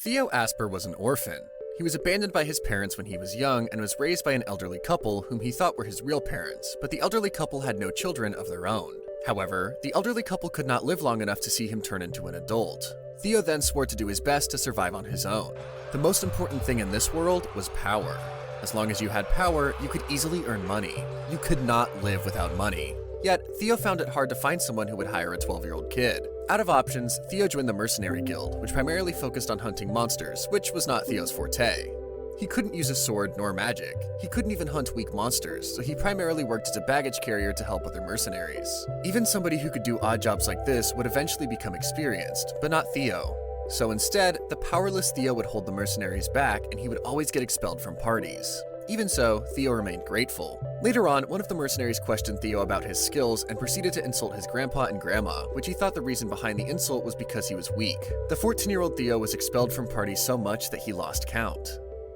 Theo Asper was an orphan. He was abandoned by his parents when he was young and was raised by an elderly couple whom he thought were his real parents, but the elderly couple had no children of their own. However, the elderly couple could not live long enough to see him turn into an adult. Theo then swore to do his best to survive on his own. The most important thing in this world was power. As long as you had power, you could easily earn money. You could not live without money. Yet, Theo found it hard to find someone who would hire a 12-year-old kid. Out of options, Theo joined the Mercenary Guild, which primarily focused on hunting monsters, which was not Theo's forte. He couldn't use a sword nor magic. He couldn't even hunt weak monsters, so he primarily worked as a baggage carrier to help other mercenaries. Even somebody who could do odd jobs like this would eventually become experienced, but not Theo. So instead, the powerless Theo would hold the mercenaries back and he would always get expelled from parties. Even so, Theo remained grateful. Later on, one of the mercenaries questioned Theo about his skills and proceeded to insult his grandpa and grandma, which he thought the reason behind the insult was because he was weak. The 14-year-old Theo was expelled from parties so much that he lost count.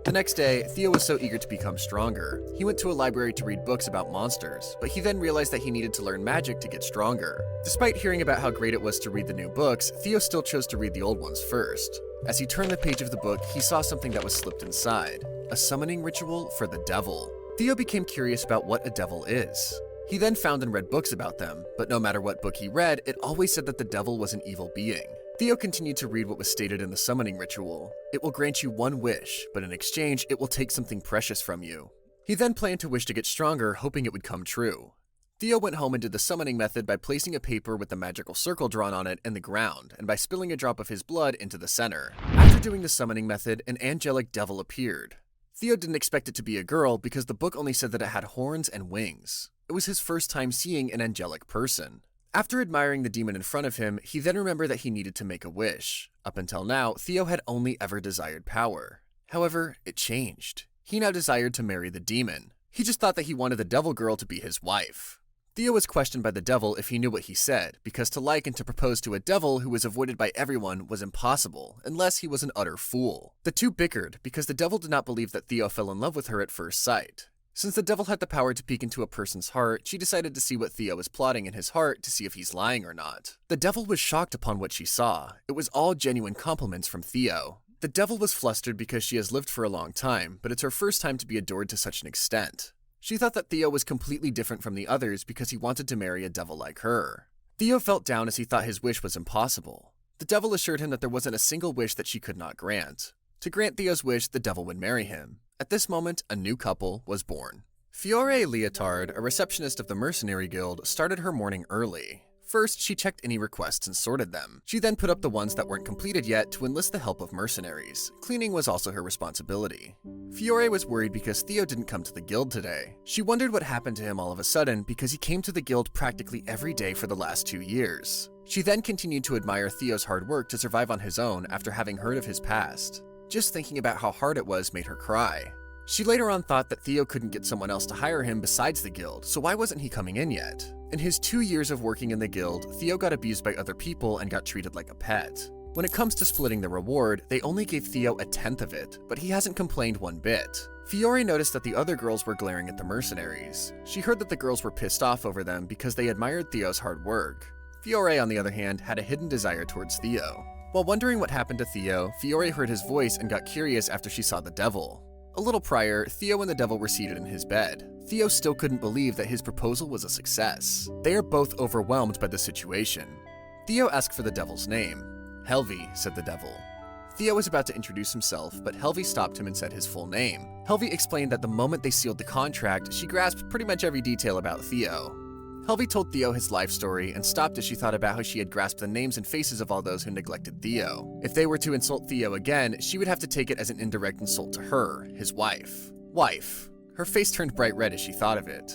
The next day, Theo was so eager to become stronger. He went to a library to read books about monsters, but he then realized that he needed to learn magic to get stronger. Despite hearing about how great it was to read the new books, Theo still chose to read the old ones first. As he turned the page of the book, he saw something that was slipped inside. A summoning ritual for the devil. Theo became curious about what a devil is. He then found and read books about them, but no matter what book he read, it always said that the devil was an evil being. Theo continued to read what was stated in the summoning ritual. It will grant you one wish, but in exchange, it will take something precious from you. He then planned to wish to get stronger, hoping it would come true. Theo went home and did the summoning method by placing a paper with a magical circle drawn on it in the ground, and by spilling a drop of his blood into the center. After doing the summoning method, an angelic devil appeared. Theo didn't expect it to be a girl because the book only said that it had horns and wings. It was his first time seeing an angelic person. After admiring the demon in front of him, he then remembered that he needed to make a wish. Up until now, Theo had only ever desired power. However, it changed. He now desired to marry the demon. He just thought that he wanted the devil girl to be his wife. Theo was questioned by the devil if he knew what he said, because to like and to propose to a devil who was avoided by everyone was impossible, unless he was an utter fool. The two bickered because the devil did not believe that Theo fell in love with her at first sight. Since the devil had the power to peek into a person's heart, she decided to see what Theo was plotting in his heart to see if he's lying or not. The devil was shocked upon what she saw. It was all genuine compliments from Theo. The devil was flustered because she has lived for a long time, but it's her first time to be adored to such an extent. She thought that Theo was completely different from the others because he wanted to marry a devil like her. Theo felt down as he thought his wish was impossible. The devil assured him that there wasn't a single wish that she could not grant. To grant Theo's wish, the devil would marry him. At this moment, a new couple was born. Fiore Leotard, a receptionist of the Mercenary Guild, started her morning early. First, she checked any requests and sorted them. She then put up the ones that weren't completed yet to enlist the help of mercenaries. Cleaning was also her responsibility. Fiore was worried because Theo didn't come to the guild today. She wondered what happened to him all of a sudden because he came to the guild practically every day for the last 2 years. She then continued to admire Theo's hard work to survive on his own after having heard of his past. Just thinking about how hard it was made her cry. She later on thought that Theo couldn't get someone else to hire him besides the guild, so why wasn't he coming in yet? In his 2 years of working in the guild, Theo got abused by other people and got treated like a pet. When it comes to splitting the reward, they only gave Theo a tenth of it, but he hasn't complained one bit. Fiore noticed that the other girls were glaring at the mercenaries. She heard that the girls were pissed off over them because they admired Theo's hard work. Fiore, on the other hand, had a hidden desire towards Theo. While wondering what happened to Theo, Fiore heard his voice and got curious after she saw the devil. A little prior, Theo and the devil were seated in his bed. Theo still couldn't believe that his proposal was a success. They are both overwhelmed by the situation. Theo asked for the devil's name. Helvi, said the devil. Theo was about to introduce himself, but Helvi stopped him and said his full name. Helvi explained that the moment they sealed the contract, she grasped pretty much every detail about Theo. Helvi told Theo his life story and stopped as she thought about how she had grasped the names and faces of all those who neglected Theo. If they were to insult Theo again, she would have to take it as an indirect insult to her, his wife. Wife. Her face turned bright red as she thought of it.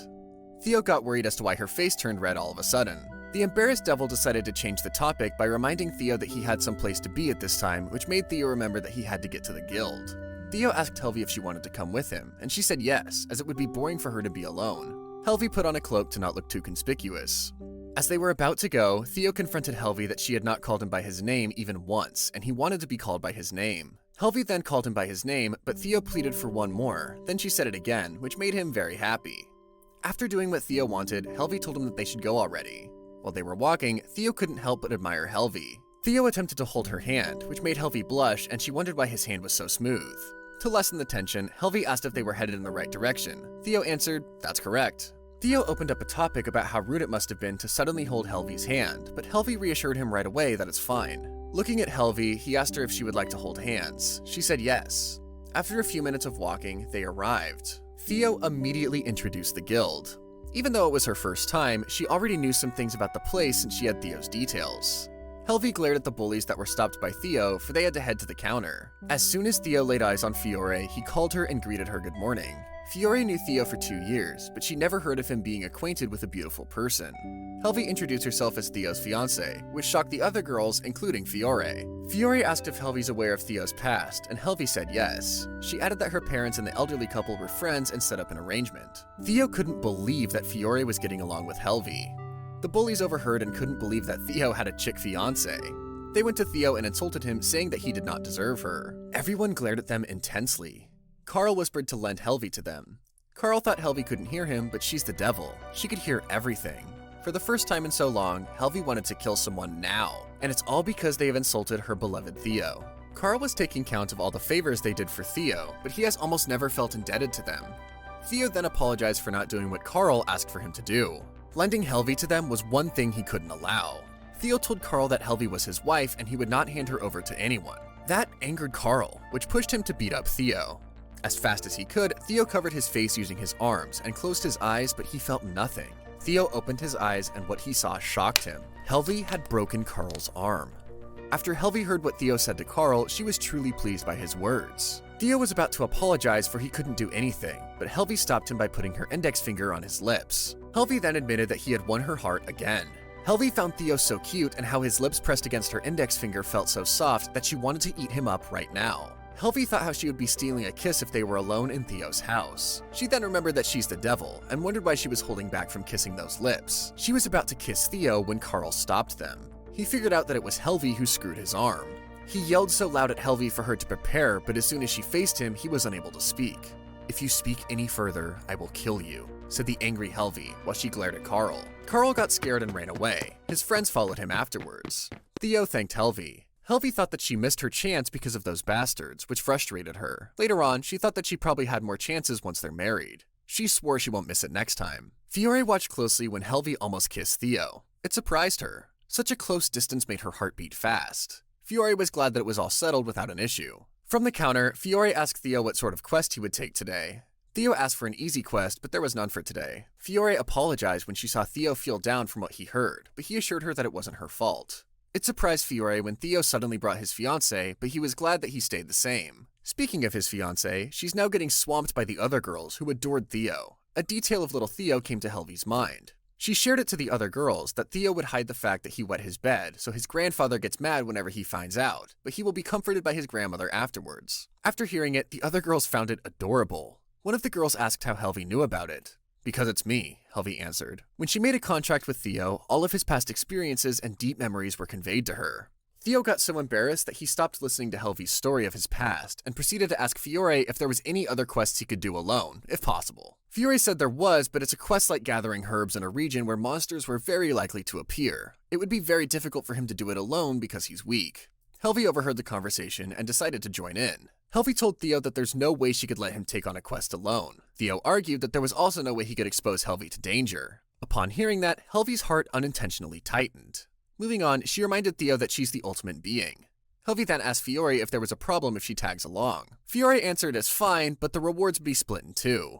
Theo got worried as to why her face turned red all of a sudden. The embarrassed devil decided to change the topic by reminding Theo that he had some place to be at this time, which made Theo remember that he had to get to the guild. Theo asked Helvi if she wanted to come with him, and she said yes, as it would be boring for her to be alone. Helvi put on a cloak to not look too conspicuous. As they were about to go, Theo confronted Helvi that she had not called him by his name even once, and he wanted to be called by his name. Helvi then called him by his name, but Theo pleaded for one more, then she said it again, which made him very happy. After doing what Theo wanted, Helvi told him that they should go already. While they were walking, Theo couldn't help but admire Helvi. Theo attempted to hold her hand, which made Helvi blush, and she wondered why his hand was so smooth. To lessen the tension, Helvi asked if they were headed in the right direction. Theo answered, "That's correct." Theo opened up a topic about how rude it must have been to suddenly hold Helvi's hand, but Helvi reassured him right away that it's fine. Looking at Helvi, he asked her if she would like to hold hands. She said yes. After a few minutes of walking, they arrived. Theo immediately introduced the guild. Even though it was her first time, she already knew some things about the place since she had Theo's details. Helvi glared at the bullies that were stopped by Theo, for they had to head to the counter. As soon as Theo laid eyes on Fiore, he called her and greeted her good morning. Fiore knew Theo for 2 years, but she never heard of him being acquainted with a beautiful person. Helvi introduced herself as Theo's fiancé, which shocked the other girls, including Fiore. Fiore asked if Helvi's aware of Theo's past, and Helvi said yes. She added that her parents and the elderly couple were friends and set up an arrangement. Theo couldn't believe that Fiore was getting along with Helvi. The bullies overheard and couldn't believe that Theo had a chick fiancé. They went to Theo and insulted him, saying that he did not deserve her. Everyone glared at them intensely. Carl whispered to lend Helvi to them. Carl thought Helvi couldn't hear him, but she's the devil. She could hear everything. For the first time in so long, Helvi wanted to kill someone now, and it's all because they have insulted her beloved Theo. Carl was taking count of all the favors they did for Theo, but he has almost never felt indebted to them. Theo then apologized for not doing what Carl asked for him to do. Lending Helvi to them was one thing he couldn't allow. Theo told Carl that Helvi was his wife and he would not hand her over to anyone. That angered Carl, which pushed him to beat up Theo. As fast as he could, Theo covered his face using his arms and closed his eyes, but he felt nothing. Theo opened his eyes and what he saw shocked him. Helvi had broken Carl's arm. After Helvi heard what Theo said to Carl, she was truly pleased by his words. Theo was about to apologize for he couldn't do anything, but Helvi stopped him by putting her index finger on his lips. Helvi then admitted that he had won her heart again. Helvi found Theo so cute and how his lips pressed against her index finger felt so soft that she wanted to eat him up right now. Helvi thought how she would be stealing a kiss if they were alone in Theo's house. She then remembered that she's the devil and wondered why she was holding back from kissing those lips. She was about to kiss Theo when Carl stopped them. He figured out that it was Helvi who screwed his arm. He yelled so loud at Helvi for her to prepare, but as soon as she faced him, he was unable to speak. "If you speak any further, I will kill you," said the angry Helvi while she glared at Carl. Carl got scared and ran away. His friends followed him afterwards. Theo thanked Helvi. Helvi thought that she missed her chance because of those bastards, which frustrated her. Later on, she thought that she probably had more chances once they're married. She swore she won't miss it next time. Fiore watched closely when Helvi almost kissed Theo. It surprised her. Such a close distance made her heart beat fast. Fiore was glad that it was all settled without an issue. From the counter, Fiore asked Theo what sort of quest he would take today. Theo asked for an easy quest, but there was none for today. Fiore apologized when she saw Theo feel down from what he heard, but he assured her that it wasn't her fault. It surprised Fiore when Theo suddenly brought his fiancée, but he was glad that he stayed the same. Speaking of his fiancée, she's now getting swamped by the other girls who adored Theo. A detail of little Theo came to Helvi's mind. She shared it to the other girls that Theo would hide the fact that he wet his bed, so his grandfather gets mad whenever he finds out, but he will be comforted by his grandmother afterwards. After hearing it, the other girls found it adorable. One of the girls asked how Helvi knew about it. "Because it's me," Helvi answered. When she made a contract with Theo, all of his past experiences and deep memories were conveyed to her. Theo got so embarrassed that he stopped listening to Helvi's story of his past and proceeded to ask Fiore if there was any other quests he could do alone, if possible. Fiore said there was, but it's a quest like gathering herbs in a region where monsters were very likely to appear. It would be very difficult for him to do it alone because he's weak. Helvi overheard the conversation and decided to join in. Helvi told Theo that there's no way she could let him take on a quest alone. Theo argued that there was also no way he could expose Helvi to danger. Upon hearing that, Helvi's heart unintentionally tightened. Moving on, she reminded Theo that she's the ultimate being. Helvi then asked Fiore if there was a problem if she tags along. Fiore answered as fine, but the rewards would be split in two.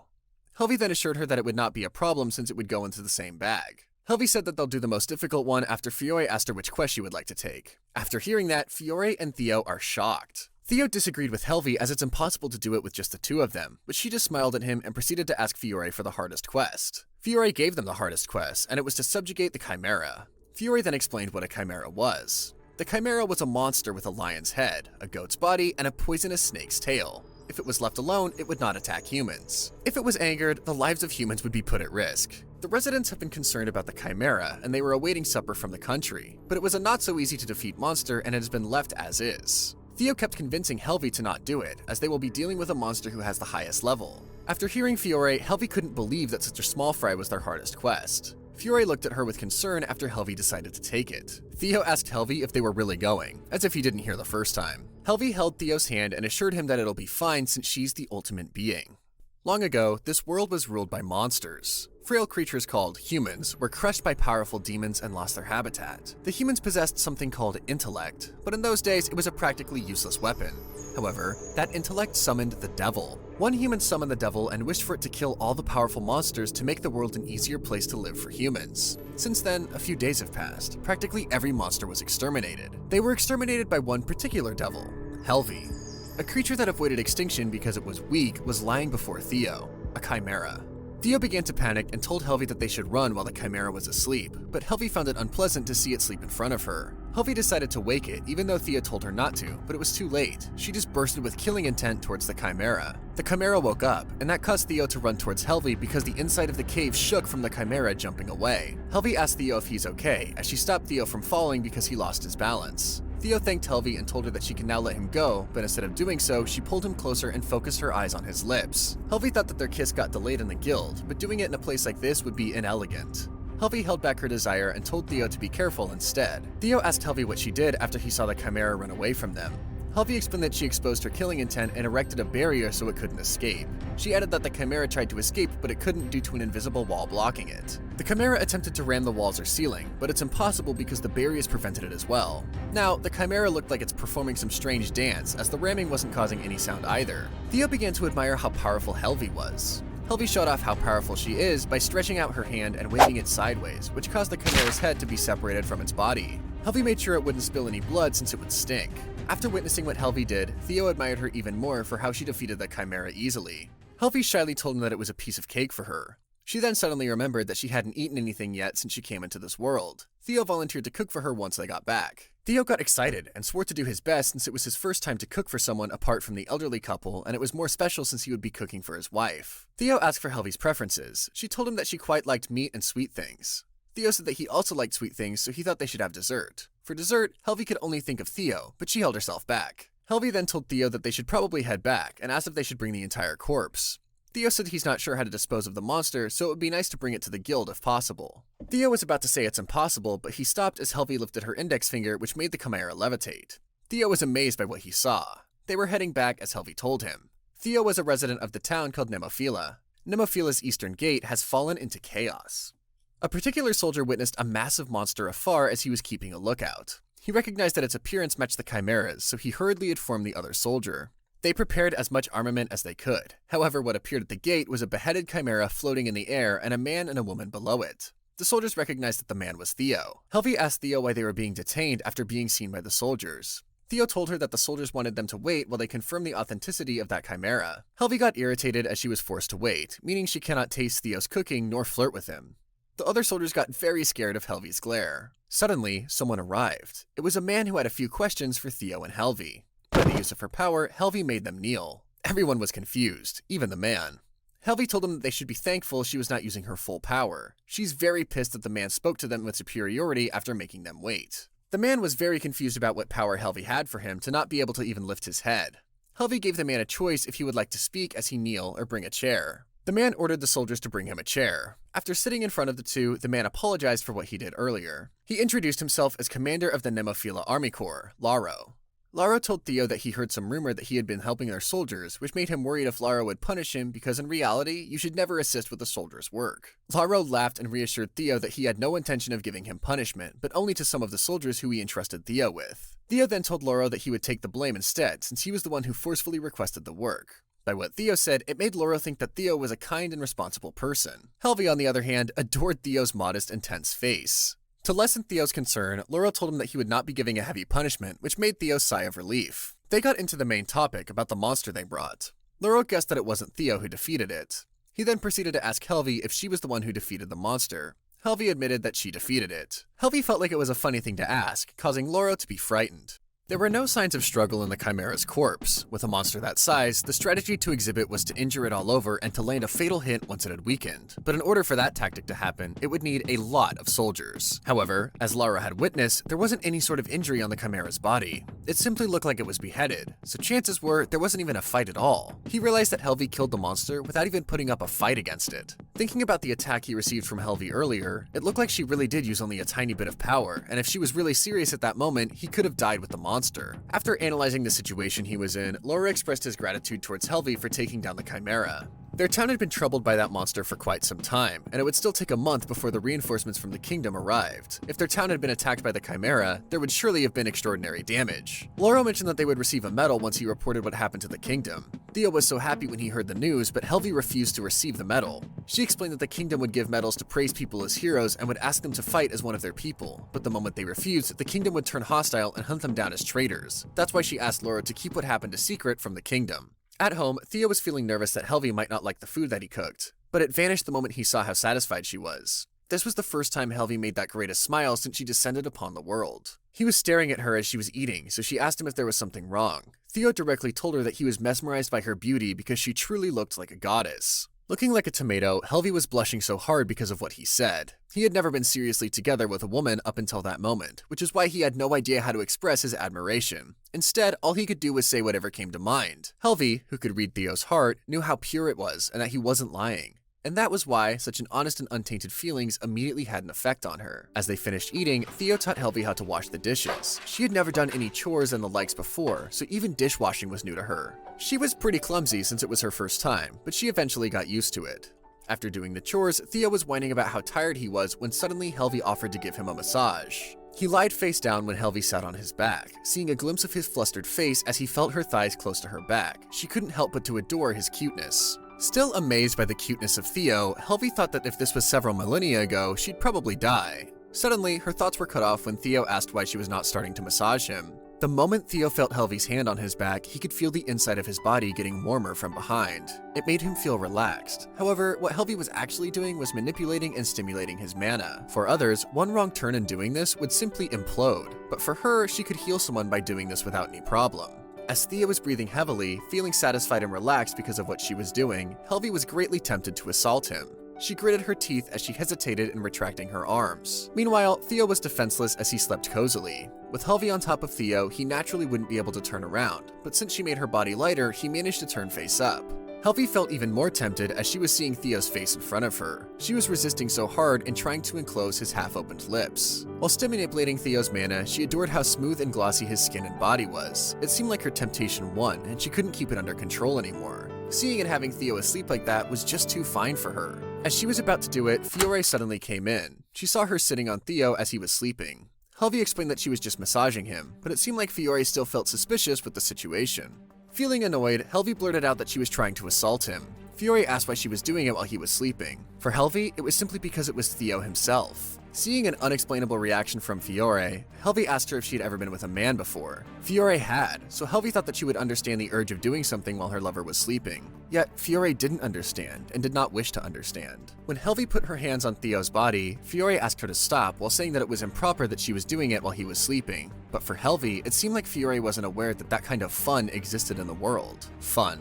Helvi then assured her that it would not be a problem since it would go into the same bag. Helvi said that they'll do the most difficult one after Fiore asked her which quest she would like to take. After hearing that, Fiore and Theo are shocked. Theo disagreed with Helvi as it's impossible to do it with just the two of them, but she just smiled at him and proceeded to ask Fiore for the hardest quest. Fiore gave them the hardest quest, and it was to subjugate the Chimera. Fiore then explained what a Chimera was. The Chimera was a monster with a lion's head, a goat's body, and a poisonous snake's tail. If it was left alone, it would not attack humans. If it was angered, the lives of humans would be put at risk. The residents have been concerned about the Chimera, and they were awaiting supper from the country, but it was a not so easy to defeat monster and it has been left as is. Theo kept convincing Helvi to not do it, as they will be dealing with a monster who has the highest level. After hearing Fiore, Helvi couldn't believe that such a small fry was their hardest quest. Fiore looked at her with concern after Helvi decided to take it. Theo asked Helvi if they were really going, as if he didn't hear the first time. Helvi held Theo's hand and assured him that it'll be fine since she's the ultimate being. Long ago, this world was ruled by monsters. Frail creatures called humans were crushed by powerful demons and lost their habitat. The humans possessed something called intellect, but in those days it was a practically useless weapon. However, that intellect summoned the devil. One human summoned the devil and wished for it to kill all the powerful monsters to make the world an easier place to live for humans. Since then, a few days have passed. Practically every monster was exterminated. They were exterminated by one particular devil, Helvi. A creature that avoided extinction because it was weak was lying before Theo, a chimera. Theo began to panic and told Helvi that they should run while the chimera was asleep, but Helvi found it unpleasant to see it sleep in front of her. Helvi decided to wake it, even though Theo told her not to, but it was too late. She just bursted with killing intent towards the chimera. The chimera woke up, and that caused Theo to run towards Helvi because the inside of the cave shook from the chimera jumping away. Helvi asked Theo if he's okay, as she stopped Theo from falling because he lost his balance. Theo thanked Helvi and told her that she can now let him go, but instead of doing so, she pulled him closer and focused her eyes on his lips. Helvi thought that their kiss got delayed in the guild, but doing it in a place like this would be inelegant. Helvi held back her desire and told Theo to be careful instead. Theo asked Helvi what she did after he saw the chimera run away from them. Helvi explained that she exposed her killing intent and erected a barrier so it couldn't escape. She added that the chimera tried to escape, but it couldn't due to an invisible wall blocking it. The chimera attempted to ram the walls or ceiling, but it's impossible because the barriers prevented it as well. Now, the chimera looked like it's performing some strange dance, as the ramming wasn't causing any sound either. Theo began to admire how powerful Helvi was. Helvi showed off how powerful she is by stretching out her hand and waving it sideways, which caused the chimera's head to be separated from its body. Helvi made sure it wouldn't spill any blood since it would stink. After witnessing what Helvi did, Theo admired her even more for how she defeated the chimera easily. Helvi shyly told him that it was a piece of cake for her. She then suddenly remembered that she hadn't eaten anything yet since she came into this world. Theo volunteered to cook for her once they got back. Theo got excited and swore to do his best since it was his first time to cook for someone apart from the elderly couple, and it was more special since he would be cooking for his wife. Theo asked for Helvi's preferences. She told him that she quite liked meat and sweet things. Theo said that he also liked sweet things, so he thought they should have dessert. For dessert, Helvi could only think of Theo, but she held herself back. Helvi then told Theo that they should probably head back, and asked if they should bring the entire corpse. Theo said he's not sure how to dispose of the monster, so it would be nice to bring it to the guild if possible. Theo was about to say it's impossible, but he stopped as Helvi lifted her index finger, which made the chimera levitate. Theo was amazed by what he saw. They were heading back as Helvi told him. Theo was a resident of the town called Nemophila. Nemophila's eastern gate has fallen into chaos. A particular soldier witnessed a massive monster afar as he was keeping a lookout. He recognized that its appearance matched the chimera's, so he hurriedly informed the other soldier. They prepared as much armament as they could. However, what appeared at the gate was a beheaded chimera floating in the air and a man and a woman below it. The soldiers recognized that the man was Theo. Helvi asked Theo why they were being detained after being seen by the soldiers. Theo told her that the soldiers wanted them to wait while they confirmed the authenticity of that chimera. Helvi got irritated as she was forced to wait, meaning she cannot taste Theo's cooking nor flirt with him. The other soldiers got very scared of Helvi's glare. Suddenly, someone arrived. It was a man who had a few questions for Theo and Helvi. By the use of her power, Helvi made them kneel. Everyone was confused, even the man. Helvi told them that they should be thankful she was not using her full power. She's very pissed that the man spoke to them with superiority after making them wait. The man was very confused about what power Helvi had for him to not be able to even lift his head. Helvi gave the man a choice if he would like to speak as he kneel or bring a chair. The man ordered the soldiers to bring him a chair. After sitting in front of the two, the man apologized for what he did earlier. He introduced himself as commander of the Nemophila Army Corps, Laro. Laro told Theo that he heard some rumor that he had been helping their soldiers, which made him worried if Laro would punish him because in reality, you should never assist with the soldiers' work. Laro laughed and reassured Theo that he had no intention of giving him punishment, but only to some of the soldiers who he entrusted Theo with. Theo then told Laro that he would take the blame instead, since he was the one who forcefully requested the work. By what Theo said, it made Laro think that Theo was a kind and responsible person. Helvi, on the other hand, adored Theo's modest, intense face. To lessen Theo's concern, Laro told him that he would not be giving a heavy punishment, which made Theo sigh of relief. They got into the main topic about the monster they brought. Laro guessed that it wasn't Theo who defeated it. He then proceeded to ask Helvi if she was the one who defeated the monster. Helvi admitted that she defeated it. Helvi felt like it was a funny thing to ask, causing Laro to be frightened. There were no signs of struggle in the chimera's corpse. With a monster that size, the strategy to exhibit was to injure it all over and to land a fatal hit once it had weakened. But in order for that tactic to happen, it would need a lot of soldiers. However, as Lara had witnessed, there wasn't any sort of injury on the chimera's body. It simply looked like it was beheaded, so chances were there wasn't even a fight at all. He realized that Helvi killed the monster without even putting up a fight against it. Thinking about the attack he received from Helvi earlier, it looked like she really did use only a tiny bit of power, and if she was really serious at that moment, he could have died with the monster. After analyzing the situation he was in, Laura expressed his gratitude towards Helvi for taking down the Chimera. Their town had been troubled by that monster for quite some time, and it would still take a month before the reinforcements from the kingdom arrived. If their town had been attacked by the Chimera, there would surely have been extraordinary damage. Laura mentioned that they would receive a medal once he reported what happened to the kingdom. Theo was so happy when he heard the news, but Helvi refused to receive the medal. She explained that the kingdom would give medals to praise people as heroes and would ask them to fight as one of their people, but the moment they refused, the kingdom would turn hostile and hunt them down as traitors. That's why she asked Laura to keep what happened a secret from the kingdom. At home, Theo was feeling nervous that Helvi might not like the food that he cooked, but it vanished the moment he saw how satisfied she was. This was the first time Helvi made that great a smile since she descended upon the world. He was staring at her as she was eating, so she asked him if there was something wrong. Theo directly told her that he was mesmerized by her beauty because she truly looked like a goddess. Looking like a tomato, Helvi was blushing so hard because of what he said. He had never been seriously together with a woman up until that moment, which is why he had no idea how to express his admiration. Instead, all he could do was say whatever came to mind. Helvi, who could read Theo's heart, knew how pure it was and that he wasn't lying. And that was why such an honest and untainted feelings immediately had an effect on her. As they finished eating, Theo taught Helvi how to wash the dishes. She had never done any chores and the likes before, so even dishwashing was new to her. She was pretty clumsy since it was her first time, but she eventually got used to it. After doing the chores, Theo was whining about how tired he was when suddenly Helvi offered to give him a massage. He lied face down when Helvi sat on his back, seeing a glimpse of his flustered face as he felt her thighs close to her back. She couldn't help but to adore his cuteness. Still amazed by the cuteness of Theo, Helvi thought that if this was several millennia ago, she'd probably die. Suddenly, her thoughts were cut off when Theo asked why she was not starting to massage him. The moment Theo felt Helvi's hand on his back, he could feel the inside of his body getting warmer from behind. It made him feel relaxed. However, what Helvi was actually doing was manipulating and stimulating his mana. For others, one wrong turn in doing this would simply implode, but for her, she could heal someone by doing this without any problem. As Theo was breathing heavily, feeling satisfied and relaxed because of what she was doing, Helvi was greatly tempted to assault him. She gritted her teeth as she hesitated in retracting her arms. Meanwhile, Theo was defenseless as he slept cozily. With Helvi on top of Theo, he naturally wouldn't be able to turn around, but since she made her body lighter, he managed to turn face up. Helvi felt even more tempted as she was seeing Theo's face in front of her. She was resisting so hard and trying to enclose his half-opened lips. While still manipulating Theo's mana, she adored how smooth and glossy his skin and body was. It seemed like her temptation won, and she couldn't keep it under control anymore. Seeing and having Theo asleep like that was just too fine for her. As she was about to do it, Fiore suddenly came in. She saw her sitting on Theo as he was sleeping. Helvi explained that she was just massaging him, but it seemed like Fiore still felt suspicious with the situation. Feeling annoyed, Helvi blurted out that she was trying to assault him. Fiore asked why she was doing it while he was sleeping. For Helvi, it was simply because it was Theo himself. Seeing an unexplainable reaction from Fiore, Helvi asked her if she'd ever been with a man before. Fiore had, so Helvi thought that she would understand the urge of doing something while her lover was sleeping. Yet, Fiore didn't understand, and did not wish to understand. When Helvi put her hands on Theo's body, Fiore asked her to stop while saying that it was improper that she was doing it while he was sleeping. But for Helvi, it seemed like Fiore wasn't aware that that kind of fun existed in the world. Fun.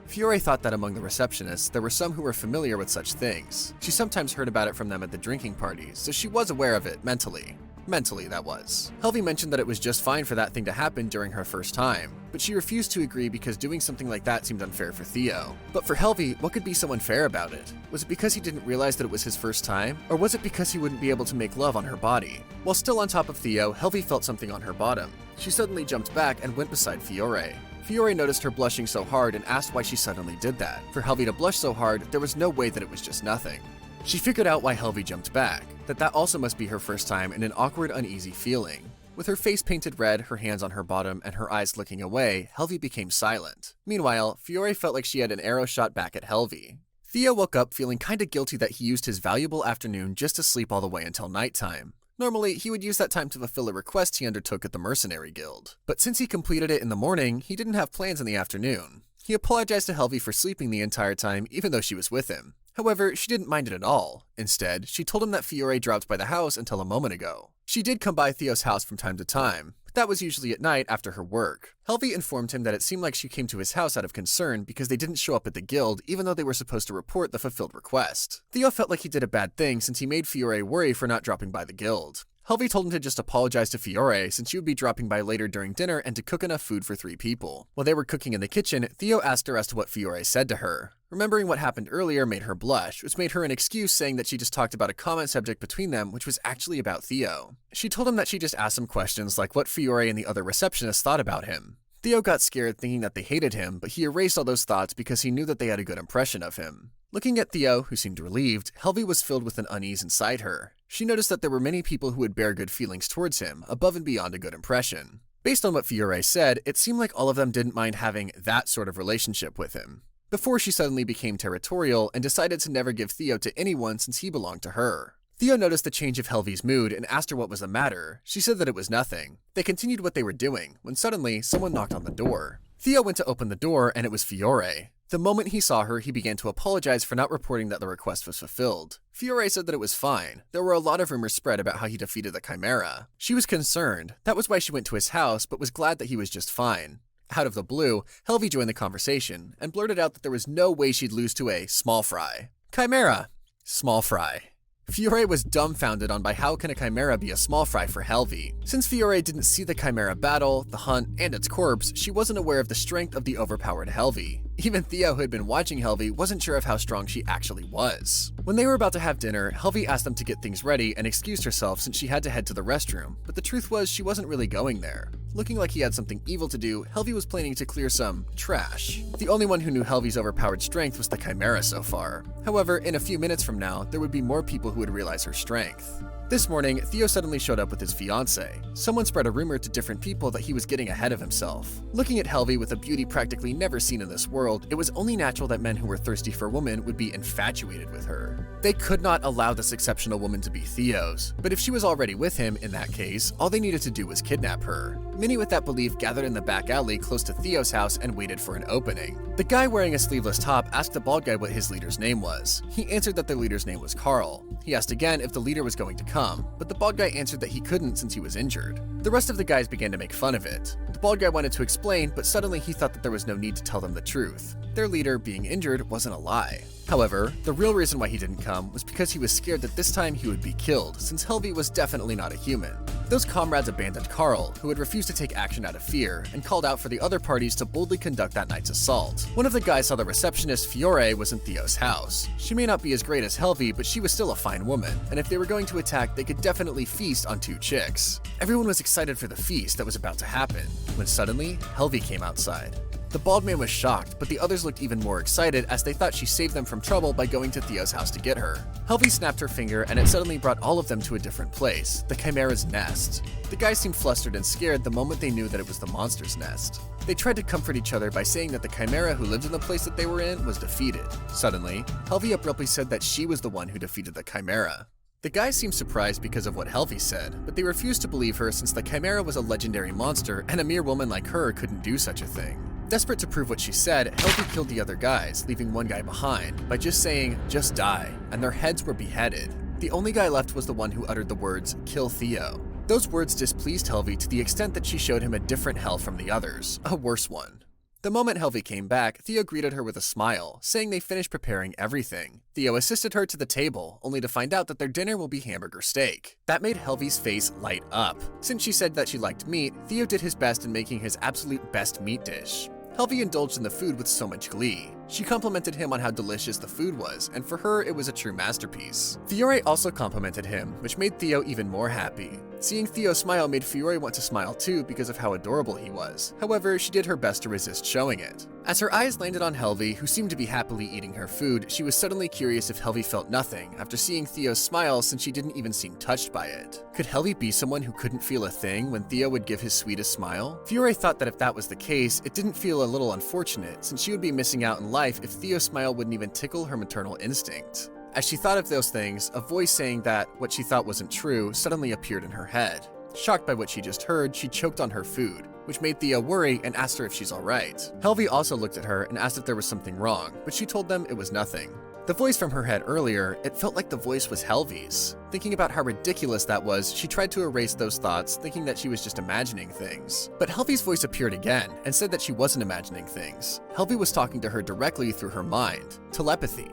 Fiore thought that among the receptionists, there were some who were familiar with such things. She sometimes heard about it from them at the drinking parties, so she was aware of it mentally. Mentally, that was. Helvi mentioned that it was just fine for that thing to happen during her first time, but she refused to agree because doing something like that seemed unfair for Theo. But for Helvi, what could be so unfair about it? Was it because he didn't realize that it was his first time, or was it because he wouldn't be able to make love on her body? While still on top of Theo, Helvi felt something on her bottom. She suddenly jumped back and went beside Fiore. Fiore noticed her blushing so hard and asked why she suddenly did that. For Helvi to blush so hard, there was no way that it was just nothing. She figured out why Helvi jumped back, that also must be her first time and an awkward, uneasy feeling. With her face painted red, her hands on her bottom, and her eyes looking away, Helvi became silent. Meanwhile, Fiore felt like she had an arrow shot back at Helvi. Theo woke up feeling kinda guilty that he used his valuable afternoon just to sleep all the way until nighttime. Normally, he would use that time to fulfill a request he undertook at the Mercenary Guild. But since he completed it in the morning, he didn't have plans in the afternoon. He apologized to Helvi for sleeping the entire time, even though she was with him. However, she didn't mind it at all. Instead, she told him that Fiore dropped by the house until a moment ago. She did come by Theo's house from time to time, but that was usually at night after her work. Helvi informed him that it seemed like she came to his house out of concern because they didn't show up at the guild even though they were supposed to report the fulfilled request. Theo felt like he did a bad thing since he made Fiore worry for not dropping by the guild. Helvi told him to just apologize to Fiore since she would be dropping by later during dinner and to cook enough food for 3 people. While they were cooking in the kitchen, Theo asked her as to what Fiore said to her. Remembering what happened earlier made her blush, which made her an excuse saying that she just talked about a common subject between them, which was actually about Theo. She told him that she just asked him questions like what Fiore and the other receptionists thought about him. Theo got scared thinking that they hated him, but he erased all those thoughts because he knew that they had a good impression of him. Looking at Theo, who seemed relieved, Helvy was filled with an unease inside her. She noticed that there were many people who would bear good feelings towards him, above and beyond a good impression. Based on what Fiore said, it seemed like all of them didn't mind having that sort of relationship with him. Before she suddenly became territorial and decided to never give Theo to anyone since he belonged to her. Theo noticed the change of Helvy's mood and asked her what was the matter. She said that it was nothing. They continued what they were doing, when suddenly someone knocked on the door. Theo went to open the door and it was Fiore. The moment he saw her, he began to apologize for not reporting that the request was fulfilled. Fiore said that it was fine. There were a lot of rumors spread about how he defeated the Chimera. She was concerned. That was why she went to his house, but was glad that he was just fine. Out of the blue, Helvy joined the conversation and blurted out that there was no way she'd lose to a small fry. Chimera. Small fry. Fiore was dumbfounded on by how can a Chimera be a small fry for Helvy. Since Fiore didn't see the Chimera battle, the hunt, and its corpse, she wasn't aware of the strength of the overpowered Helvy. Even Theo, who had been watching Helvy, wasn't sure of how strong she actually was. When they were about to have dinner, Helvy asked them to get things ready and excused herself since she had to head to the restroom, but the truth was she wasn't really going there. Looking like he had something evil to do, Helvy was planning to clear some trash. The only one who knew Helvy's overpowered strength was the Chimera so far. However, in a few minutes from now, there would be more people who would realize her strength. This morning, Theo suddenly showed up with his fiancée. Someone spread a rumor to different people that he was getting ahead of himself. Looking at Helvy with a beauty practically never seen in this world, it was only natural that men who were thirsty for women would be infatuated with her. They could not allow this exceptional woman to be Theo's, but if she was already with him, in that case, all they needed to do was kidnap her. Many with that belief gathered in the back alley close to Theo's house and waited for an opening. The guy wearing a sleeveless top asked the bald guy what his leader's name was. He answered that the leader's name was Carl. He asked again if the leader was going to come, but the bald guy answered that he couldn't since he was injured. The rest of the guys began to make fun of it. The bald guy wanted to explain, but suddenly he thought that there was no need to tell them the truth. Their leader, being injured, wasn't a lie. However, the real reason why he didn't come was because he was scared that this time he would be killed, since Helvy was definitely not a human. Those comrades abandoned Carl, who had refused to take action out of fear, and called out for the other parties to boldly conduct that night's assault. One of the guys saw the receptionist, Fiore, was in Theo's house. She may not be as great as Helvy, but she was still a fine woman, and if they were going to attack, they could definitely feast on two chicks. Everyone was excited for the feast that was about to happen, when suddenly, Helvy came outside. The bald man was shocked, but the others looked even more excited as they thought she saved them from trouble by going to Theo's house to get her. Helvy snapped her finger and it suddenly brought all of them to a different place, the Chimera's nest. The guys seemed flustered and scared the moment they knew that it was the monster's nest. They tried to comfort each other by saying that the Chimera who lived in the place that they were in was defeated. Suddenly, Helvy abruptly said that she was the one who defeated the Chimera. The guys seemed surprised because of what Helvy said, but they refused to believe her since the Chimera was a legendary monster and a mere woman like her couldn't do such a thing. Desperate to prove what she said, Helvy killed the other guys, leaving one guy behind, by just saying, "Just die," and their heads were beheaded. The only guy left was the one who uttered the words, "Kill Theo." Those words displeased Helvy to the extent that she showed him a different hell from the others, a worse one. The moment Helvy came back, Theo greeted her with a smile, saying they finished preparing everything. Theo assisted her to the table, only to find out that their dinner will be hamburger steak. That made Helvy's face light up. Since she said that she liked meat, Theo did his best in making his absolute best meat dish. Helvy indulged in the food with so much glee. She complimented him on how delicious the food was, and for her, it was a true masterpiece. Fiore also complimented him, which made Theo even more happy. Seeing Theo smile made Fiore want to smile too because of how adorable he was. However, she did her best to resist showing it. As her eyes landed on Helvy, who seemed to be happily eating her food, she was suddenly curious if Helvy felt nothing after seeing Theo's smile since she didn't even seem touched by it. Could Helvy be someone who couldn't feel a thing when Theo would give his sweetest smile? Fiore thought that if that was the case, it didn't feel a little unfortunate since she would be missing out in life if Theo's smile wouldn't even tickle her maternal instinct. As she thought of those things, a voice saying that what she thought wasn't true suddenly appeared in her head. Shocked by what she just heard, she choked on her food, which made Theo worry and asked her if she's alright. Helvy also looked at her and asked if there was something wrong, but she told them it was nothing. The voice from her head earlier, it felt like the voice was Helvy's. Thinking about how ridiculous that was, she tried to erase those thoughts, thinking that she was just imagining things. But Helvy's voice appeared again and said that she wasn't imagining things. Helvy was talking to her directly through her mind. Telepathy.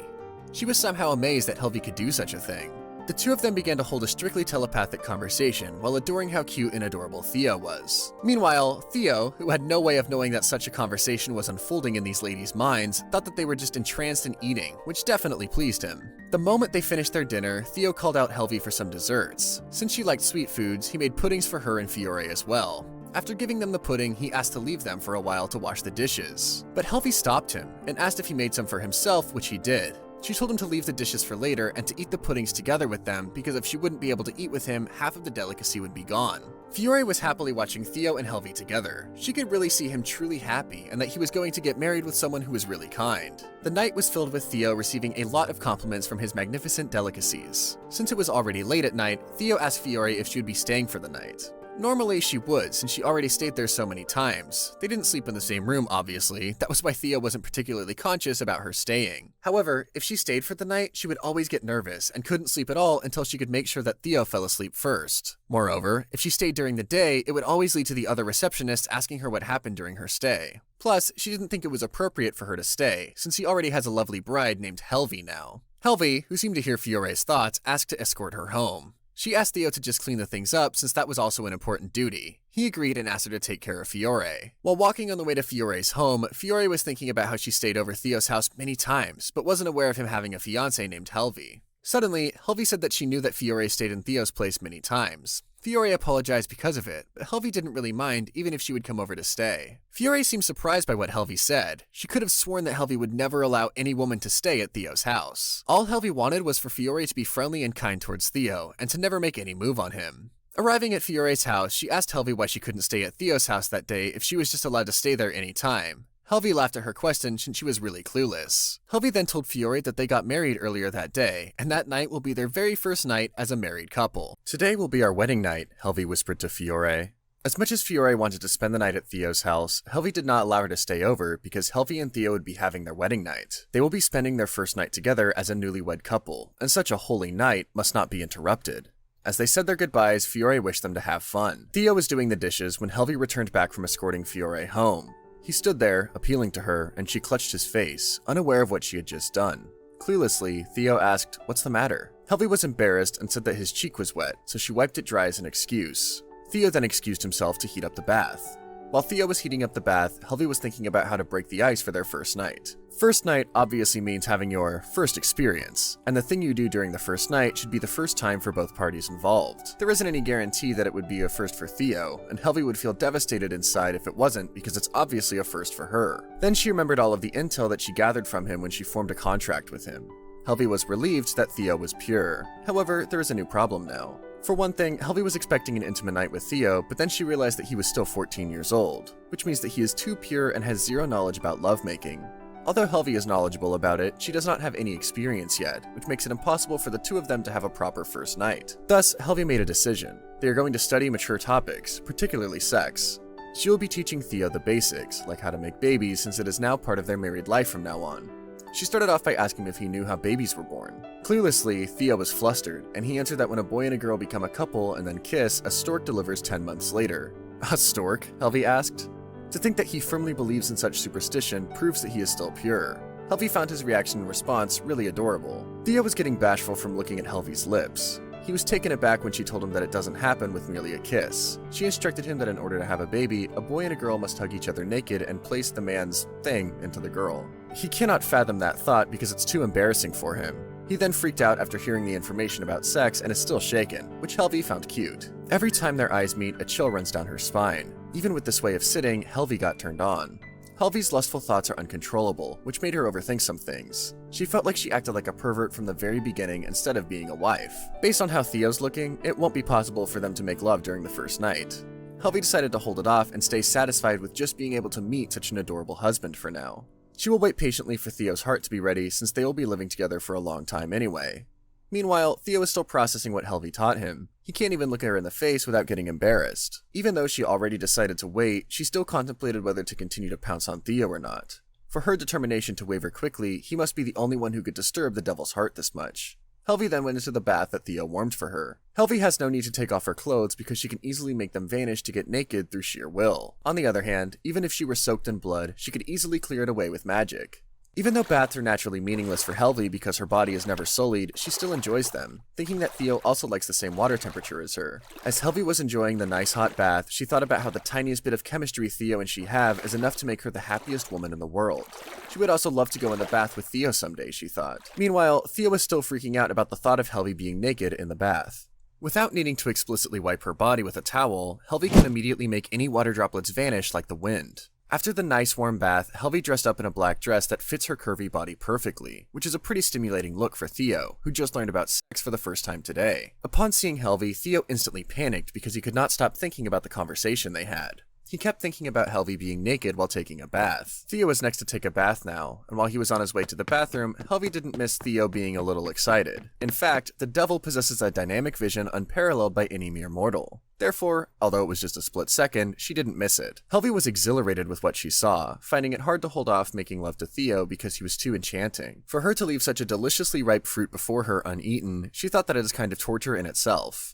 She was somehow amazed that Helvy could do such a thing. The two of them began to hold a strictly telepathic conversation while adoring how cute and adorable Theo was. Meanwhile, Theo, who had no way of knowing that such a conversation was unfolding in these ladies' minds, thought that they were just entranced in eating, which definitely pleased him. The moment they finished their dinner, Theo called out Helvi for some desserts. Since she liked sweet foods, he made puddings for her and Fiore as well. After giving them the pudding, he asked to leave them for a while to wash the dishes. But Helvi stopped him and asked if he made some for himself, which he did. She told him to leave the dishes for later and to eat the puddings together with them because if she wouldn't be able to eat with him, half of the delicacy would be gone. Fiore was happily watching Theo and Helvi together. She could really see him truly happy and that he was going to get married with someone who was really kind. The night was filled with Theo receiving a lot of compliments from his magnificent delicacies. Since it was already late at night, Theo asked Fiore if she would be staying for the night. Normally she would, since she already stayed there so many times. They didn't sleep in the same room, obviously. That was why Theo wasn't particularly conscious about her staying. However, if she stayed for the night, she would always get nervous and couldn't sleep at all until she could make sure that Theo fell asleep first. Moreover, if she stayed during the day, it would always lead to the other receptionists asking her what happened during her stay. Plus, she didn't think it was appropriate for her to stay, since he already has a lovely bride named Helvi now. Helvi, who seemed to hear Fiore's thoughts, asked to escort her home. She asked Theo to just clean the things up since that was also an important duty. He agreed and asked her to take care of Fiore. While walking on the way to Fiore's home, Fiore was thinking about how she stayed over Theo's house many times, but wasn't aware of him having a fiancé named Helvi. Suddenly, Helvi said that she knew that Fiore stayed in Theo's place many times. Fiore apologized because of it, but Helvi didn't really mind even if she would come over to stay. Fiore seemed surprised by what Helvi said. She could have sworn that Helvi would never allow any woman to stay at Theo's house. All Helvi wanted was for Fiore to be friendly and kind towards Theo, and to never make any move on him. Arriving at Fiore's house, she asked Helvi why she couldn't stay at Theo's house that day if she was just allowed to stay there any time. Helvi laughed at her question since she was really clueless. Helvi then told Fiore that they got married earlier that day, and that night will be their very first night as a married couple. "Today will be our wedding night," Helvi whispered to Fiore. As much as Fiore wanted to spend the night at Theo's house, Helvi did not allow her to stay over because Helvi and Theo would be having their wedding night. They will be spending their first night together as a newlywed couple, and such a holy night must not be interrupted. As they said their goodbyes, Fiore wished them to have fun. Theo was doing the dishes when Helvi returned back from escorting Fiore home. He stood there, appealing to her, and she clutched his face, unaware of what she had just done. Cluelessly, Theo asked, "What's the matter?" Helvi was embarrassed and said that his cheek was wet, so she wiped it dry as an excuse. Theo then excused himself to heat up the bath. While Theo was heating up the bath, Helvi was thinking about how to break the ice for their first night. First night obviously means having your first experience, and the thing you do during the first night should be the first time for both parties involved. There isn't any guarantee that it would be a first for Theo, and Helvi would feel devastated inside if it wasn't because it's obviously a first for her. Then she remembered all of the intel that she gathered from him when she formed a contract with him. Helvi was relieved that Theo was pure. However, there is a new problem now. For one thing, Helvi was expecting an intimate night with Theo, but then she realized that he was still 14 years old, which means that he is too pure and has zero knowledge about lovemaking. Although Helvi is knowledgeable about it, she does not have any experience yet, which makes it impossible for the two of them to have a proper first night. Thus, Helvi made a decision. They are going to study mature topics, particularly sex. She will be teaching Theo the basics, like how to make babies since it is now part of their married life from now on. She started off by asking if he knew how babies were born. Cluelessly, Theo was flustered, and he answered that when a boy and a girl become a couple and then kiss, a stork delivers 10 months later. "A stork?" Helvi asked. To think that he firmly believes in such superstition proves that he is still pure. Helvi found his reaction and response really adorable. Theo was getting bashful from looking at Helvi's lips. He was taken aback when she told him that it doesn't happen with merely a kiss. She instructed him that in order to have a baby, a boy and a girl must hug each other naked and place the man's thing into the girl. He cannot fathom that thought because it's too embarrassing for him. He then freaked out after hearing the information about sex and is still shaken, which Helvi found cute. Every time their eyes meet, a chill runs down her spine. Even with this way of sitting, Helvi got turned on. Helvi's lustful thoughts are uncontrollable, which made her overthink some things. She felt like she acted like a pervert from the very beginning instead of being a wife. Based on how Theo's looking, it won't be possible for them to make love during the first night. Helvi decided to hold it off and stay satisfied with just being able to meet such an adorable husband for now. She will wait patiently for Theo's heart to be ready since they will be living together for a long time anyway. Meanwhile, Theo is still processing what Helvi taught him. He can't even look at her in the face without getting embarrassed. Even though she already decided to wait, she still contemplated whether to continue to pounce on Theo or not. For her determination to waver quickly, he must be the only one who could disturb the devil's heart this much. Helvi then went into the bath that Theo warmed for her. Helvi has no need to take off her clothes because she can easily make them vanish to get naked through sheer will. On the other hand, even if she were soaked in blood, she could easily clear it away with magic. Even though baths are naturally meaningless for Helvi because her body is never sullied, she still enjoys them, thinking that Theo also likes the same water temperature as her. As Helvi was enjoying the nice hot bath, she thought about how the tiniest bit of chemistry Theo and she have is enough to make her the happiest woman in the world. She would also love to go in the bath with Theo someday, she thought. Meanwhile, Theo was still freaking out about the thought of Helvi being naked in the bath. Without needing to explicitly wipe her body with a towel, Helvi can immediately make any water droplets vanish like the wind. After the nice warm bath, Helvi dressed up in a black dress that fits her curvy body perfectly, which is a pretty stimulating look for Theo, who just learned about sex for the first time today. Upon seeing Helvi, Theo instantly panicked because he could not stop thinking about the conversation they had. He kept thinking about Helvi being naked while taking a bath. Theo was next to take a bath now, and while he was on his way to the bathroom, Helvi didn't miss Theo being a little excited. In fact, the devil possesses a dynamic vision unparalleled by any mere mortal. Therefore, although it was just a split second, she didn't miss it. Helvi was exhilarated with what she saw, finding it hard to hold off making love to Theo because he was too enchanting. For her to leave such a deliciously ripe fruit before her uneaten, she thought that it is kind of torture in itself.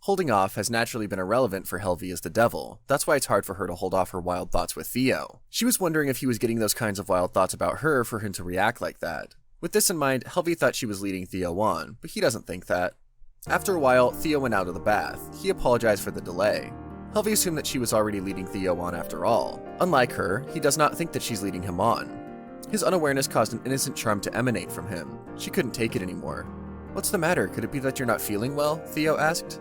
Holding off has naturally been irrelevant for Helvi as the devil. That's why it's hard for her to hold off her wild thoughts with Theo. She was wondering if he was getting those kinds of wild thoughts about her for him to react like that. With this in mind, Helvi thought she was leading Theo on, but he doesn't think that. After a while, Theo went out of the bath. He apologized for the delay. Helvi assumed that she was already leading Theo on after all. Unlike her, he does not think that she's leading him on. His unawareness caused an innocent charm to emanate from him. She couldn't take it anymore. "What's the matter? Could it be that you're not feeling well?" Theo asked.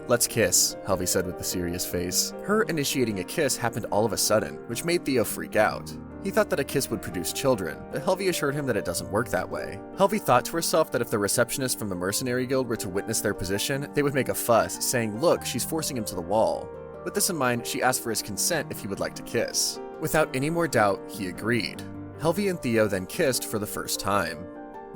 "Let's kiss," Helvi said with a serious face. Her initiating a kiss happened all of a sudden, which made Theo freak out. He thought that a kiss would produce children, but Helvi assured him that it doesn't work that way. Helvi thought to herself that if the receptionist from the mercenary guild were to witness their position, they would make a fuss, saying, "Look, she's forcing him to the wall." With this in mind, she asked for his consent if he would like to kiss. Without any more doubt, he agreed. Helvi and Theo then kissed for the first time.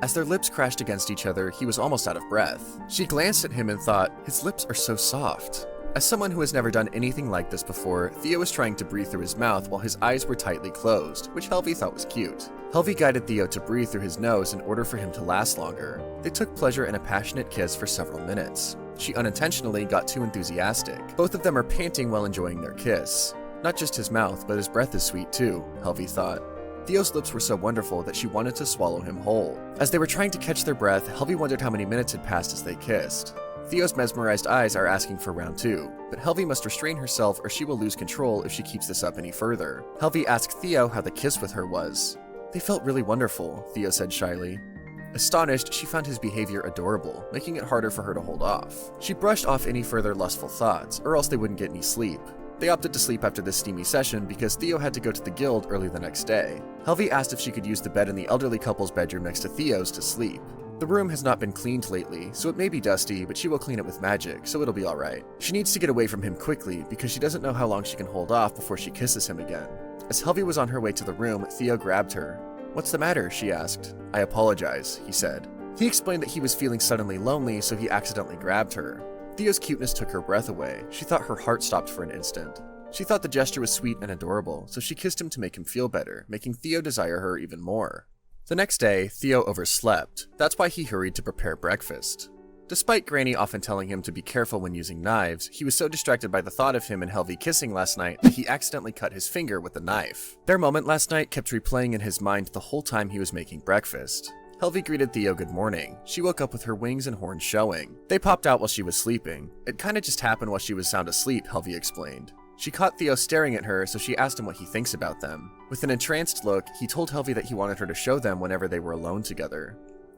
As their lips crashed against each other, he was almost out of breath. She glanced at him and thought, his lips are so soft. As someone who has never done anything like this before, Theo was trying to breathe through his mouth while his eyes were tightly closed, which Helvi thought was cute. Helvi guided Theo to breathe through his nose in order for him to last longer. They took pleasure in a passionate kiss for several minutes. She unintentionally got too enthusiastic. Both of them are panting while enjoying their kiss. Not just his mouth, but his breath is sweet too, Helvi thought. Theo's lips were so wonderful that she wanted to swallow him whole. As they were trying to catch their breath, Helvi wondered how many minutes had passed as they kissed. Theo's mesmerized eyes are asking for round 2, but Helvi must restrain herself or she will lose control if she keeps this up any further. Helvi asked Theo how the kiss with her was. "They felt really wonderful," Theo said shyly. Astonished, she found his behavior adorable, making it harder for her to hold off. She brushed off any further lustful thoughts, or else they wouldn't get any sleep. They opted to sleep after this steamy session because Theo had to go to the guild early the next day. Helvi asked if she could use the bed in the elderly couple's bedroom next to Theo's to sleep. The room has not been cleaned lately, so it may be dusty, but she will clean it with magic, so it'll be alright. She needs to get away from him quickly because she doesn't know how long she can hold off before she kisses him again. As Helvi was on her way to the room, Theo grabbed her. "What's the matter?" she asked. "I apologize," he said. He explained that he was feeling suddenly lonely, so he accidentally grabbed her. Theo's cuteness took her breath away. She thought her heart stopped for an instant. She thought the gesture was sweet and adorable, so she kissed him to make him feel better, making Theo desire her even more. The next day, Theo overslept. That's why he hurried to prepare breakfast. Despite Granny often telling him to be careful when using knives, he was so distracted by the thought of him and Helvi kissing last night that he accidentally cut his finger with the knife. Their moment last night kept replaying in his mind the whole time he was making breakfast. Helvi greeted Theo good morning. She woke up with her wings and horns showing. They popped out while she was sleeping. It kinda just happened while she was sound asleep, Helvi explained. She caught Theo staring at her, so she asked him what he thinks about them. With an entranced look, he told Helvi that he wanted her to show them whenever they were alone together.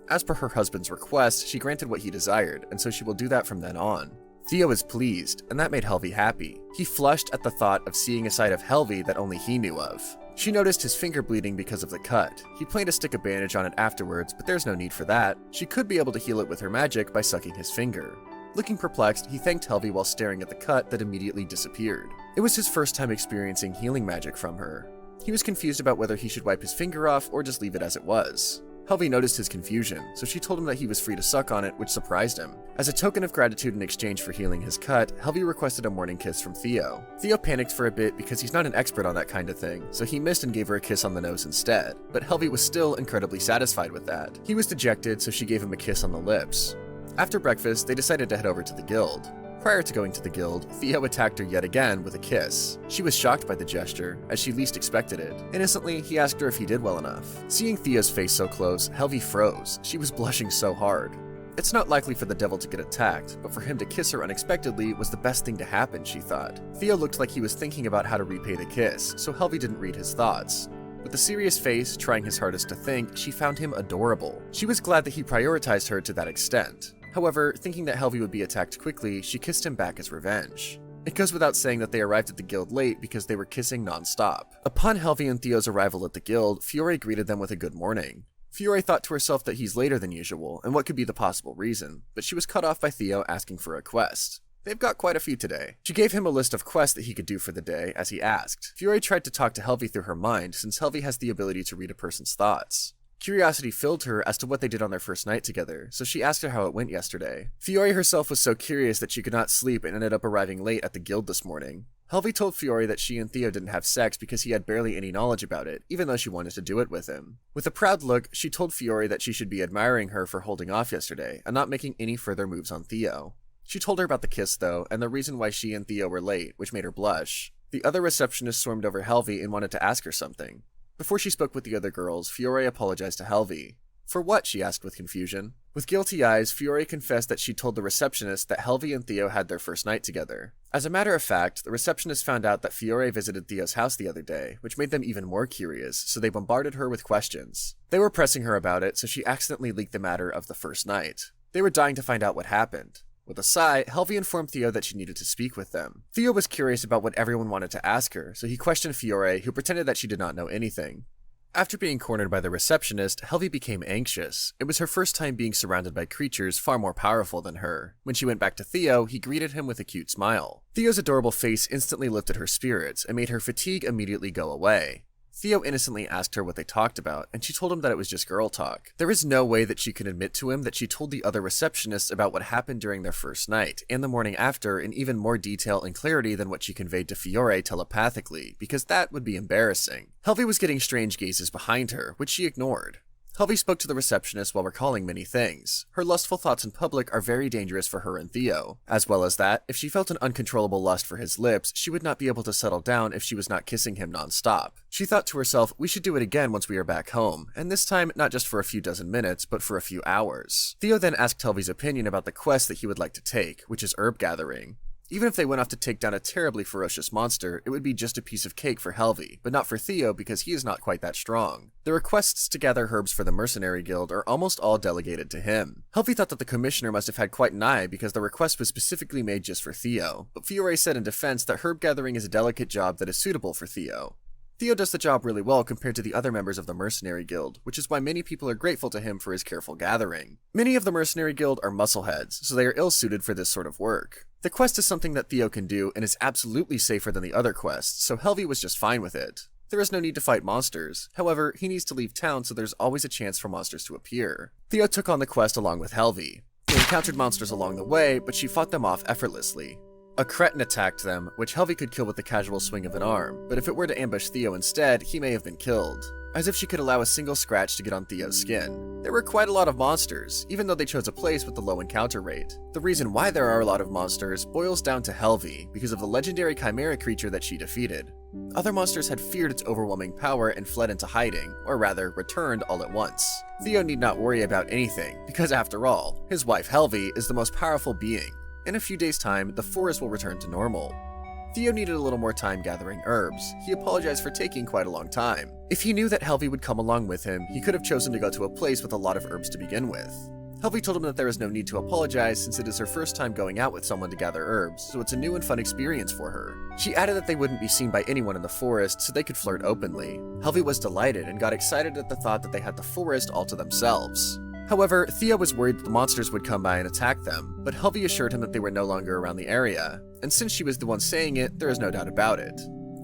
As per her husband's request, she granted what he desired, and so she will do that from then on. Theo was pleased, and that made Helvi happy. He flushed at the thought of seeing a side of Helvi that only he knew of. She noticed his finger bleeding because of the cut. He planned to stick a bandage on it afterwards, but there's no need for that. She could be able to heal it with her magic by sucking his finger. Looking perplexed, he thanked Helvi while staring at the cut that immediately disappeared. It was his first time experiencing healing magic from her. He was confused about whether he should wipe his finger off or just leave it as it was. Helvi noticed his confusion, so she told him that he was free to suck on it, which surprised him. As a token of gratitude in exchange for healing his cut, Helvi requested a morning kiss from Theo. Theo panicked for a bit because he's not an expert on that kind of thing, so he missed and gave her a kiss on the nose instead. But Helvi was still incredibly satisfied with that. He was dejected, so she gave him a kiss on the lips. After breakfast, they decided to head over to the guild. Prior to going to the guild, Theo attacked her yet again with a kiss. She was shocked by the gesture, as she least expected it. Innocently, he asked her if he did well enough. Seeing Theo's face so close, Helvi froze. She was blushing so hard. It's not likely for the devil to get attacked, but for him to kiss her unexpectedly was the best thing to happen, she thought. Theo looked like he was thinking about how to repay the kiss, so Helvi didn't read his thoughts. With a serious face, trying his hardest to think, she found him adorable. She was glad that he prioritized her to that extent. However, thinking that Helvi would be attacked quickly, she kissed him back as revenge. It goes without saying that they arrived at the guild late because they were kissing non-stop. Upon Helvi and Theo's arrival at the guild, Fiore greeted them with a good morning. Fiore thought to herself that he's later than usual, and what could be the possible reason, but she was cut off by Theo asking for a quest. They've got quite a few today. She gave him a list of quests that he could do for the day, as he asked. Fiore tried to talk to Helvi through her mind, since Helvi has the ability to read a person's thoughts. Curiosity filled her as to what they did on their first night together, so she asked her how it went yesterday. Fiore herself was so curious that she could not sleep and ended up arriving late at the guild this morning. Helvi told Fiore that she and Theo didn't have sex because he had barely any knowledge about it, even though she wanted to do it with him. With a proud look, she told Fiore that she should be admiring her for holding off yesterday, and not making any further moves on Theo. She told her about the kiss though, and the reason why she and Theo were late, which made her blush. The other receptionist swarmed over Helvi and wanted to ask her something. Before she spoke with the other girls, Fiore apologized to Helvi. For what? She asked with confusion. With guilty eyes, Fiore confessed that she told the receptionist that Helvi and Theo had their first night together. As a matter of fact, the receptionist found out that Fiore visited Theo's house the other day, which made them even more curious, so they bombarded her with questions. They were pressing her about it, so she accidentally leaked the matter of the first night. They were dying to find out what happened. With a sigh, Helvi informed Theo that she needed to speak with them. Theo was curious about what everyone wanted to ask her, so he questioned Fiore, who pretended that she did not know anything. After being cornered by the receptionist, Helvi became anxious. It was her first time being surrounded by creatures far more powerful than her. When she went back to Theo, he greeted him with a cute smile. Theo's adorable face instantly lifted her spirits and made her fatigue immediately go away. Theo innocently asked her what they talked about, and she told him that it was just girl talk. There is no way that she could admit to him that she told the other receptionists about what happened during their first night, and the morning after, in even more detail and clarity than what she conveyed to Fiore telepathically, because that would be embarrassing. Helvi was getting strange gazes behind her, which she ignored. Helvi spoke to the receptionist while recalling many things. Her lustful thoughts in public are very dangerous for her and Theo. As well as that, if she felt an uncontrollable lust for his lips, she would not be able to settle down if she was not kissing him non-stop. She thought to herself, we should do it again once we are back home, and this time not just for a few dozen minutes, but for a few hours. Theo then asked Helvi's opinion about the quest that he would like to take, which is herb gathering. Even if they went off to take down a terribly ferocious monster, it would be just a piece of cake for Helvi, but not for Theo because he is not quite that strong. The requests to gather herbs for the Mercenary Guild are almost all delegated to him. Helvi thought that the commissioner must have had quite an eye because the request was specifically made just for Theo, but Fiore said in defense that herb gathering is a delicate job that is suitable for Theo. Theo does the job really well compared to the other members of the Mercenary Guild, which is why many people are grateful to him for his careful gathering. Many of the Mercenary Guild are muscleheads, so they are ill-suited for this sort of work. The quest is something that Theo can do and is absolutely safer than the other quests, so Helvi was just fine with it. There is no need to fight monsters. However, he needs to leave town, so there's always a chance for monsters to appear. Theo took on the quest along with Helvi. They encountered monsters along the way, but she fought them off effortlessly. A cretin attacked them, which Helvi could kill with the casual swing of an arm, but if it were to ambush Theo instead, he may have been killed. As if she could allow a single scratch to get on Theo's skin. There were quite a lot of monsters, even though they chose a place with the low encounter rate. The reason why there are a lot of monsters boils down to Helvi, because of the legendary chimera creature that she defeated. Other monsters had feared its overwhelming power and fled into hiding, or rather, returned all at once. Theo need not worry about anything, because after all, his wife Helvi is the most powerful being. In a few days' time, the forest will return to normal. Theo needed a little more time gathering herbs. He apologized for taking quite a long time. If he knew that Helvi would come along with him, he could have chosen to go to a place with a lot of herbs to begin with. Helvi told him that there is no need to apologize since it is her first time going out with someone to gather herbs, so it's a new and fun experience for her. She added that they wouldn't be seen by anyone in the forest, so they could flirt openly. Helvi was delighted and got excited at the thought that they had the forest all to themselves. However, Theo was worried that the monsters would come by and attack them, but Helvi assured him that they were no longer around the area, and since she was the one saying it, there is no doubt about it.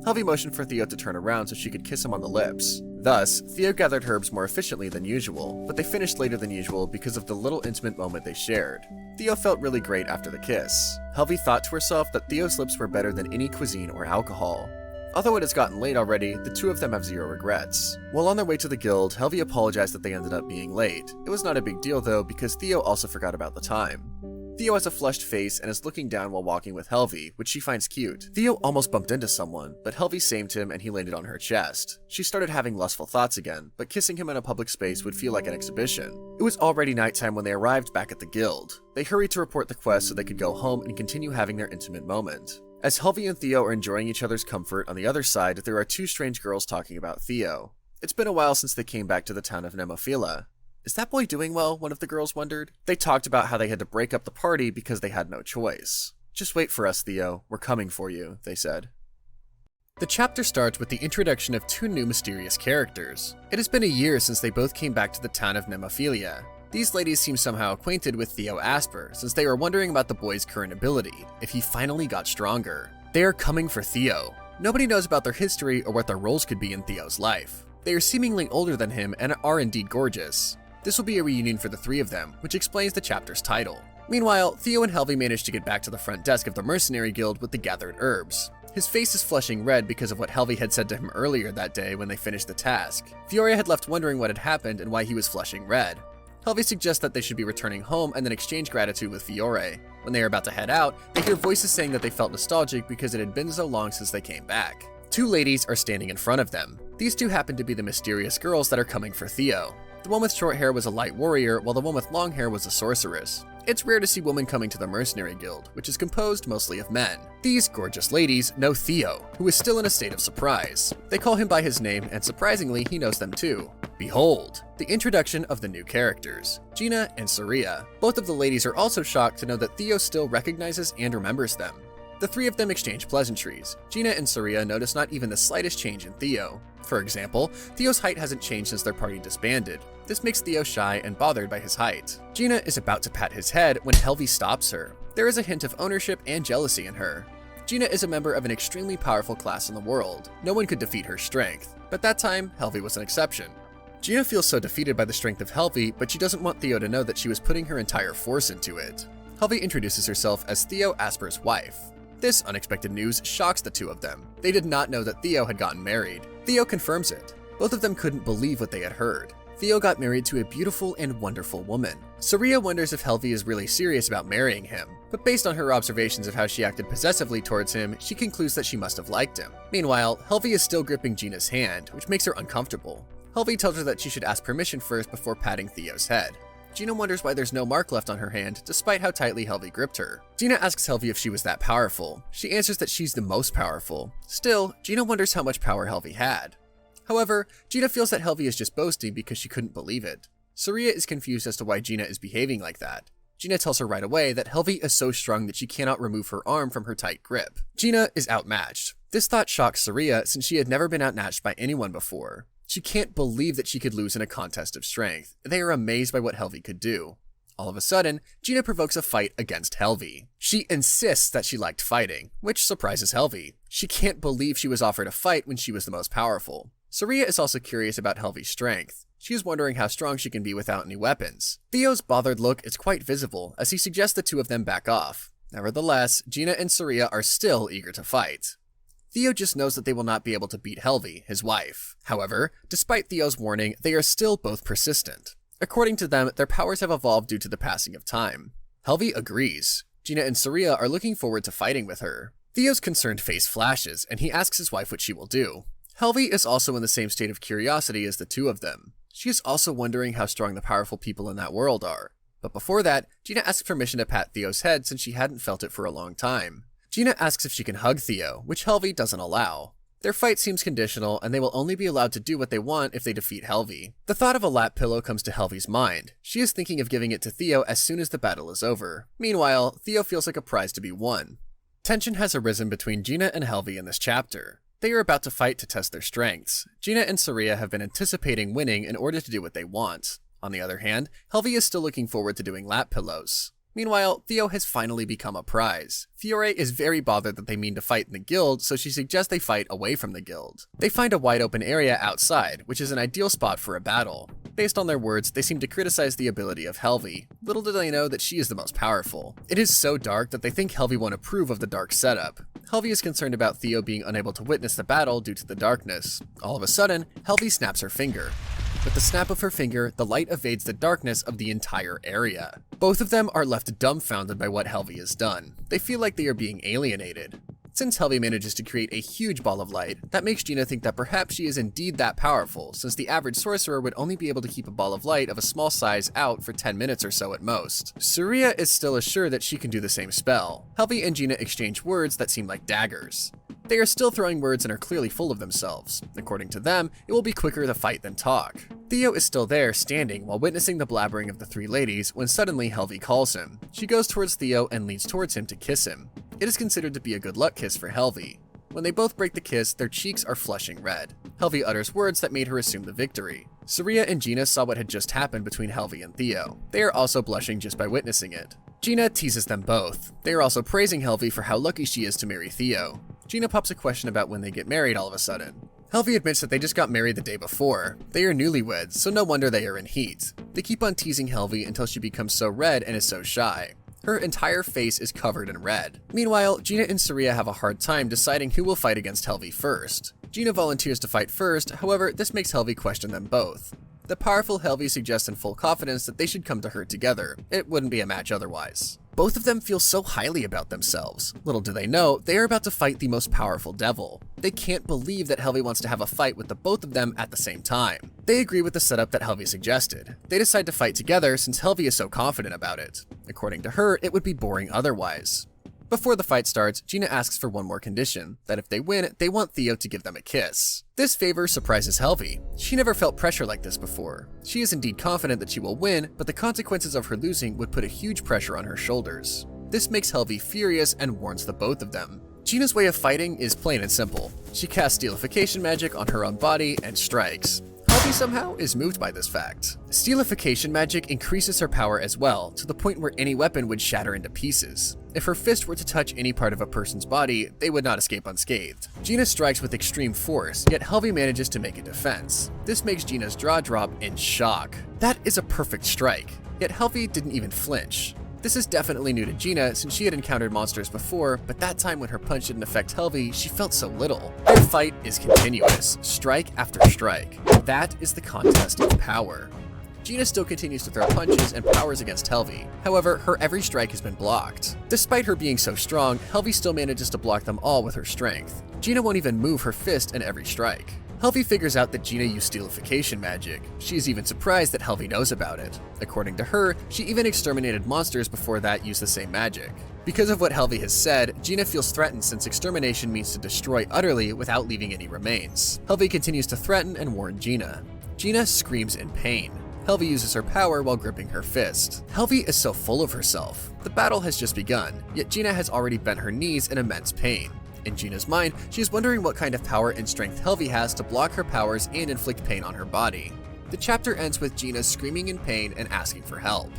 Helvi motioned for Theo to turn around so she could kiss him on the lips. Thus, Theo gathered herbs more efficiently than usual, but they finished later than usual because of the little intimate moment they shared. Theo felt really great after the kiss. Helvi thought to herself that Theo's lips were better than any cuisine or alcohol. Although it has gotten late already, the two of them have zero regrets. While on their way to the guild, Helvi apologized that they ended up being late. It was not a big deal though, because Theo also forgot about the time. Theo has a flushed face and is looking down while walking with Helvi, which she finds cute. Theo almost bumped into someone, but Helvi saved him and he landed on her chest. She started having lustful thoughts again, but kissing him in a public space would feel like an exhibition. It was already nighttime when they arrived back at the guild. They hurried to report the quest so they could go home and continue having their intimate moment. As Helvi and Theo are enjoying each other's comfort, on the other side, there are two strange girls talking about Theo. It's been a while since they came back to the town of Nemophila. Is that boy doing well? One of the girls wondered. They talked about how they had to break up the party because they had no choice. Just wait for us, Theo. We're coming for you, they said. The chapter starts with the introduction of two new mysterious characters. It has been a year since they both came back to the town of Nemophilia. These ladies seem somehow acquainted with Theo Asper, since they were wondering about the boy's current ability, if he finally got stronger. They are coming for Theo. Nobody knows about their history or what their roles could be in Theo's life. They are seemingly older than him and are indeed gorgeous. This will be a reunion for the three of them, which explains the chapter's title. Meanwhile, Theo and Helvi manage to get back to the front desk of the Mercenary Guild with the gathered herbs. His face is flushing red because of what Helvi had said to him earlier that day when they finished the task. Fioria had left wondering what had happened and why he was flushing red. Helvi suggests that they should be returning home and then exchange gratitude with Fiore. When they are about to head out, they hear voices saying that they felt nostalgic because it had been so long since they came back. Two ladies are standing in front of them. These two happen to be the mysterious girls that are coming for Theo. The one with short hair was a light warrior, while the one with long hair was a sorceress. It's rare to see women coming to the Mercenary Guild, which is composed mostly of men. These gorgeous ladies know Theo, who is still in a state of surprise. They call him by his name, and surprisingly, he knows them too. Behold, the introduction of the new characters, Gina and Saria. Both of the ladies are also shocked to know that Theo still recognizes and remembers them. The three of them exchange pleasantries. Gina and Saria notice not even the slightest change in Theo. For example, Theo's height hasn't changed since their party disbanded. This makes Theo shy and bothered by his height. Gina is about to pat his head when Helvi stops her. There is a hint of ownership and jealousy in her. Gina is a member of an extremely powerful class in the world. No one could defeat her strength, but that time, Helvi was an exception. Gina feels so defeated by the strength of Helvi, but she doesn't want Theo to know that she was putting her entire force into it. Helvi introduces herself as Theo Asper's wife. This unexpected news shocks the two of them. They did not know that Theo had gotten married. Theo confirms it. Both of them couldn't believe what they had heard. Theo got married to a beautiful and wonderful woman. Saria wonders if Helvi is really serious about marrying him, but based on her observations of how she acted possessively towards him, she concludes that she must have liked him. Meanwhile, Helvi is still gripping Gina's hand, which makes her uncomfortable. Helvi tells her that she should ask permission first before patting Theo's head. Gina wonders why there's no mark left on her hand, despite how tightly Helvi gripped her. Gina asks Helvi if she was that powerful. She answers that she's the most powerful. Still, Gina wonders how much power Helvi had. However, Gina feels that Helvi is just boasting because she couldn't believe it. Saria is confused as to why Gina is behaving like that. Gina tells her right away that Helvi is so strong that she cannot remove her arm from her tight grip. Gina is outmatched. This thought shocks Saria since she had never been outmatched by anyone before. She can't believe that she could lose in a contest of strength. They are amazed by what Helvi could do. All of a sudden, Gina provokes a fight against Helvi. She insists that she liked fighting, which surprises Helvi. She can't believe she was offered a fight when she was the most powerful. Saria is also curious about Helvi's strength. She is wondering how strong she can be without any weapons. Theo's bothered look is quite visible as he suggests the two of them back off. Nevertheless, Gina and Saria are still eager to fight. Theo just knows that they will not be able to beat Helvi, his wife. However, despite Theo's warning, they are still both persistent. According to them, their powers have evolved due to the passing of time. Helvi agrees. Gina and Saria are looking forward to fighting with her. Theo's concerned face flashes, and he asks his wife what she will do. Helvi is also in the same state of curiosity as the two of them. She is also wondering how strong the powerful people in that world are. But before that, Gina asks permission to pat Theo's head since she hadn't felt it for a long time. Gina asks if she can hug Theo, which Helvi doesn't allow. Their fight seems conditional, and they will only be allowed to do what they want if they defeat Helvi. The thought of a lap pillow comes to Helvi's mind. She is thinking of giving it to Theo as soon as the battle is over. Meanwhile, Theo feels like a prize to be won. Tension has arisen between Gina and Helvi in this chapter. They are about to fight to test their strengths. Gina and Saria have been anticipating winning in order to do what they want. On the other hand, Helvi is still looking forward to doing lap pillows. Meanwhile, Theo has finally become a prize. Fiore is very bothered that they mean to fight in the guild, so she suggests they fight away from the guild. They find a wide open area outside, which is an ideal spot for a battle. Based on their words, they seem to criticize the ability of Helvi. Little do they know that she is the most powerful. It is so dark that they think Helvi won't approve of the dark setup. Helvi is concerned about Theo being unable to witness the battle due to the darkness. All of a sudden, Helvi snaps her finger. With the snap of her finger, the light evades the darkness of the entire area. Both of them are left dumbfounded by what Helvi has done. They feel like they are being alienated. Since Helvi manages to create a huge ball of light, that makes Gina think that perhaps she is indeed that powerful, since the average sorcerer would only be able to keep a ball of light of a small size out for 10 minutes or so at most. Saria is still assured that she can do the same spell. Helvi and Gina exchange words that seem like daggers. They are still throwing words and are clearly full of themselves. According to them, it will be quicker to fight than talk. Theo is still there, standing, while witnessing the blabbering of the three ladies, when suddenly Helvi calls him. She goes towards Theo and leans towards him to kiss him. It is considered to be a good luck kiss for Helvi. When they both break the kiss, their cheeks are flushing red. Helvi utters words that made her assume the victory. Saria and Gina saw what had just happened between Helvi and Theo. They are also blushing just by witnessing it. Gina teases them both. They are also praising Helvi for how lucky she is to marry Theo. Gina pops a question about when they get married all of a sudden. Helvi admits that they just got married the day before. They are newlyweds, so no wonder they are in heat. They keep on teasing Helvi until she becomes so red and is so shy. Her entire face is covered in red. Meanwhile, Gina and Saria have a hard time deciding who will fight against Helvi first. Gina volunteers to fight first, however, this makes Helvi question them both. The powerful Helvi suggests in full confidence that they should come to her together. It wouldn't be a match otherwise. Both of them feel so highly about themselves. Little do they know, they are about to fight the most powerful devil. They can't believe that Helvi wants to have a fight with the both of them at the same time. They agree with the setup that Helvi suggested. They decide to fight together since Helvi is so confident about it. According to her, it would be boring otherwise. Before the fight starts, Gina asks for one more condition, that if they win, they want Theo to give them a kiss. This favor surprises Helvi. She never felt pressure like this before. She is indeed confident that she will win, but the consequences of her losing would put a huge pressure on her shoulders. This makes Helvi furious and warns the both of them. Gina's way of fighting is plain and simple. She casts steelification magic on her own body and strikes. Helvi somehow is moved by this fact. Steelification magic increases her power as well, to the point where any weapon would shatter into pieces. If her fist were to touch any part of a person's body, they would not escape unscathed. Gina strikes with extreme force, yet Helvi manages to make a defense. This makes Gina's jaw drop in shock. That is a perfect strike, yet Helvi didn't even flinch. This is definitely new to Gina since she had encountered monsters before, but that time when her punch didn't affect Helvi, she felt so little. Their fight is continuous, strike after strike. That is the contest of power. Gina still continues to throw punches and powers against Helvi. However, her every strike has been blocked. Despite her being so strong, Helvi still manages to block them all with her strength. Gina won't even move her fist in every strike. Helvi figures out that Gina used steelification magic. She is even surprised that Helvi knows about it. According to her, she even exterminated monsters before that used the same magic. Because of what Helvi has said, Gina feels threatened since extermination means to destroy utterly without leaving any remains. Helvi continues to threaten and warn Gina. Gina screams in pain. Helvi uses her power while gripping her fist. Helvi is so full of herself. The battle has just begun, yet Gina has already bent her knees in immense pain. In Gina's mind, she is wondering what kind of power and strength Helvi has to block her powers and inflict pain on her body. The chapter ends with Gina screaming in pain and asking for help.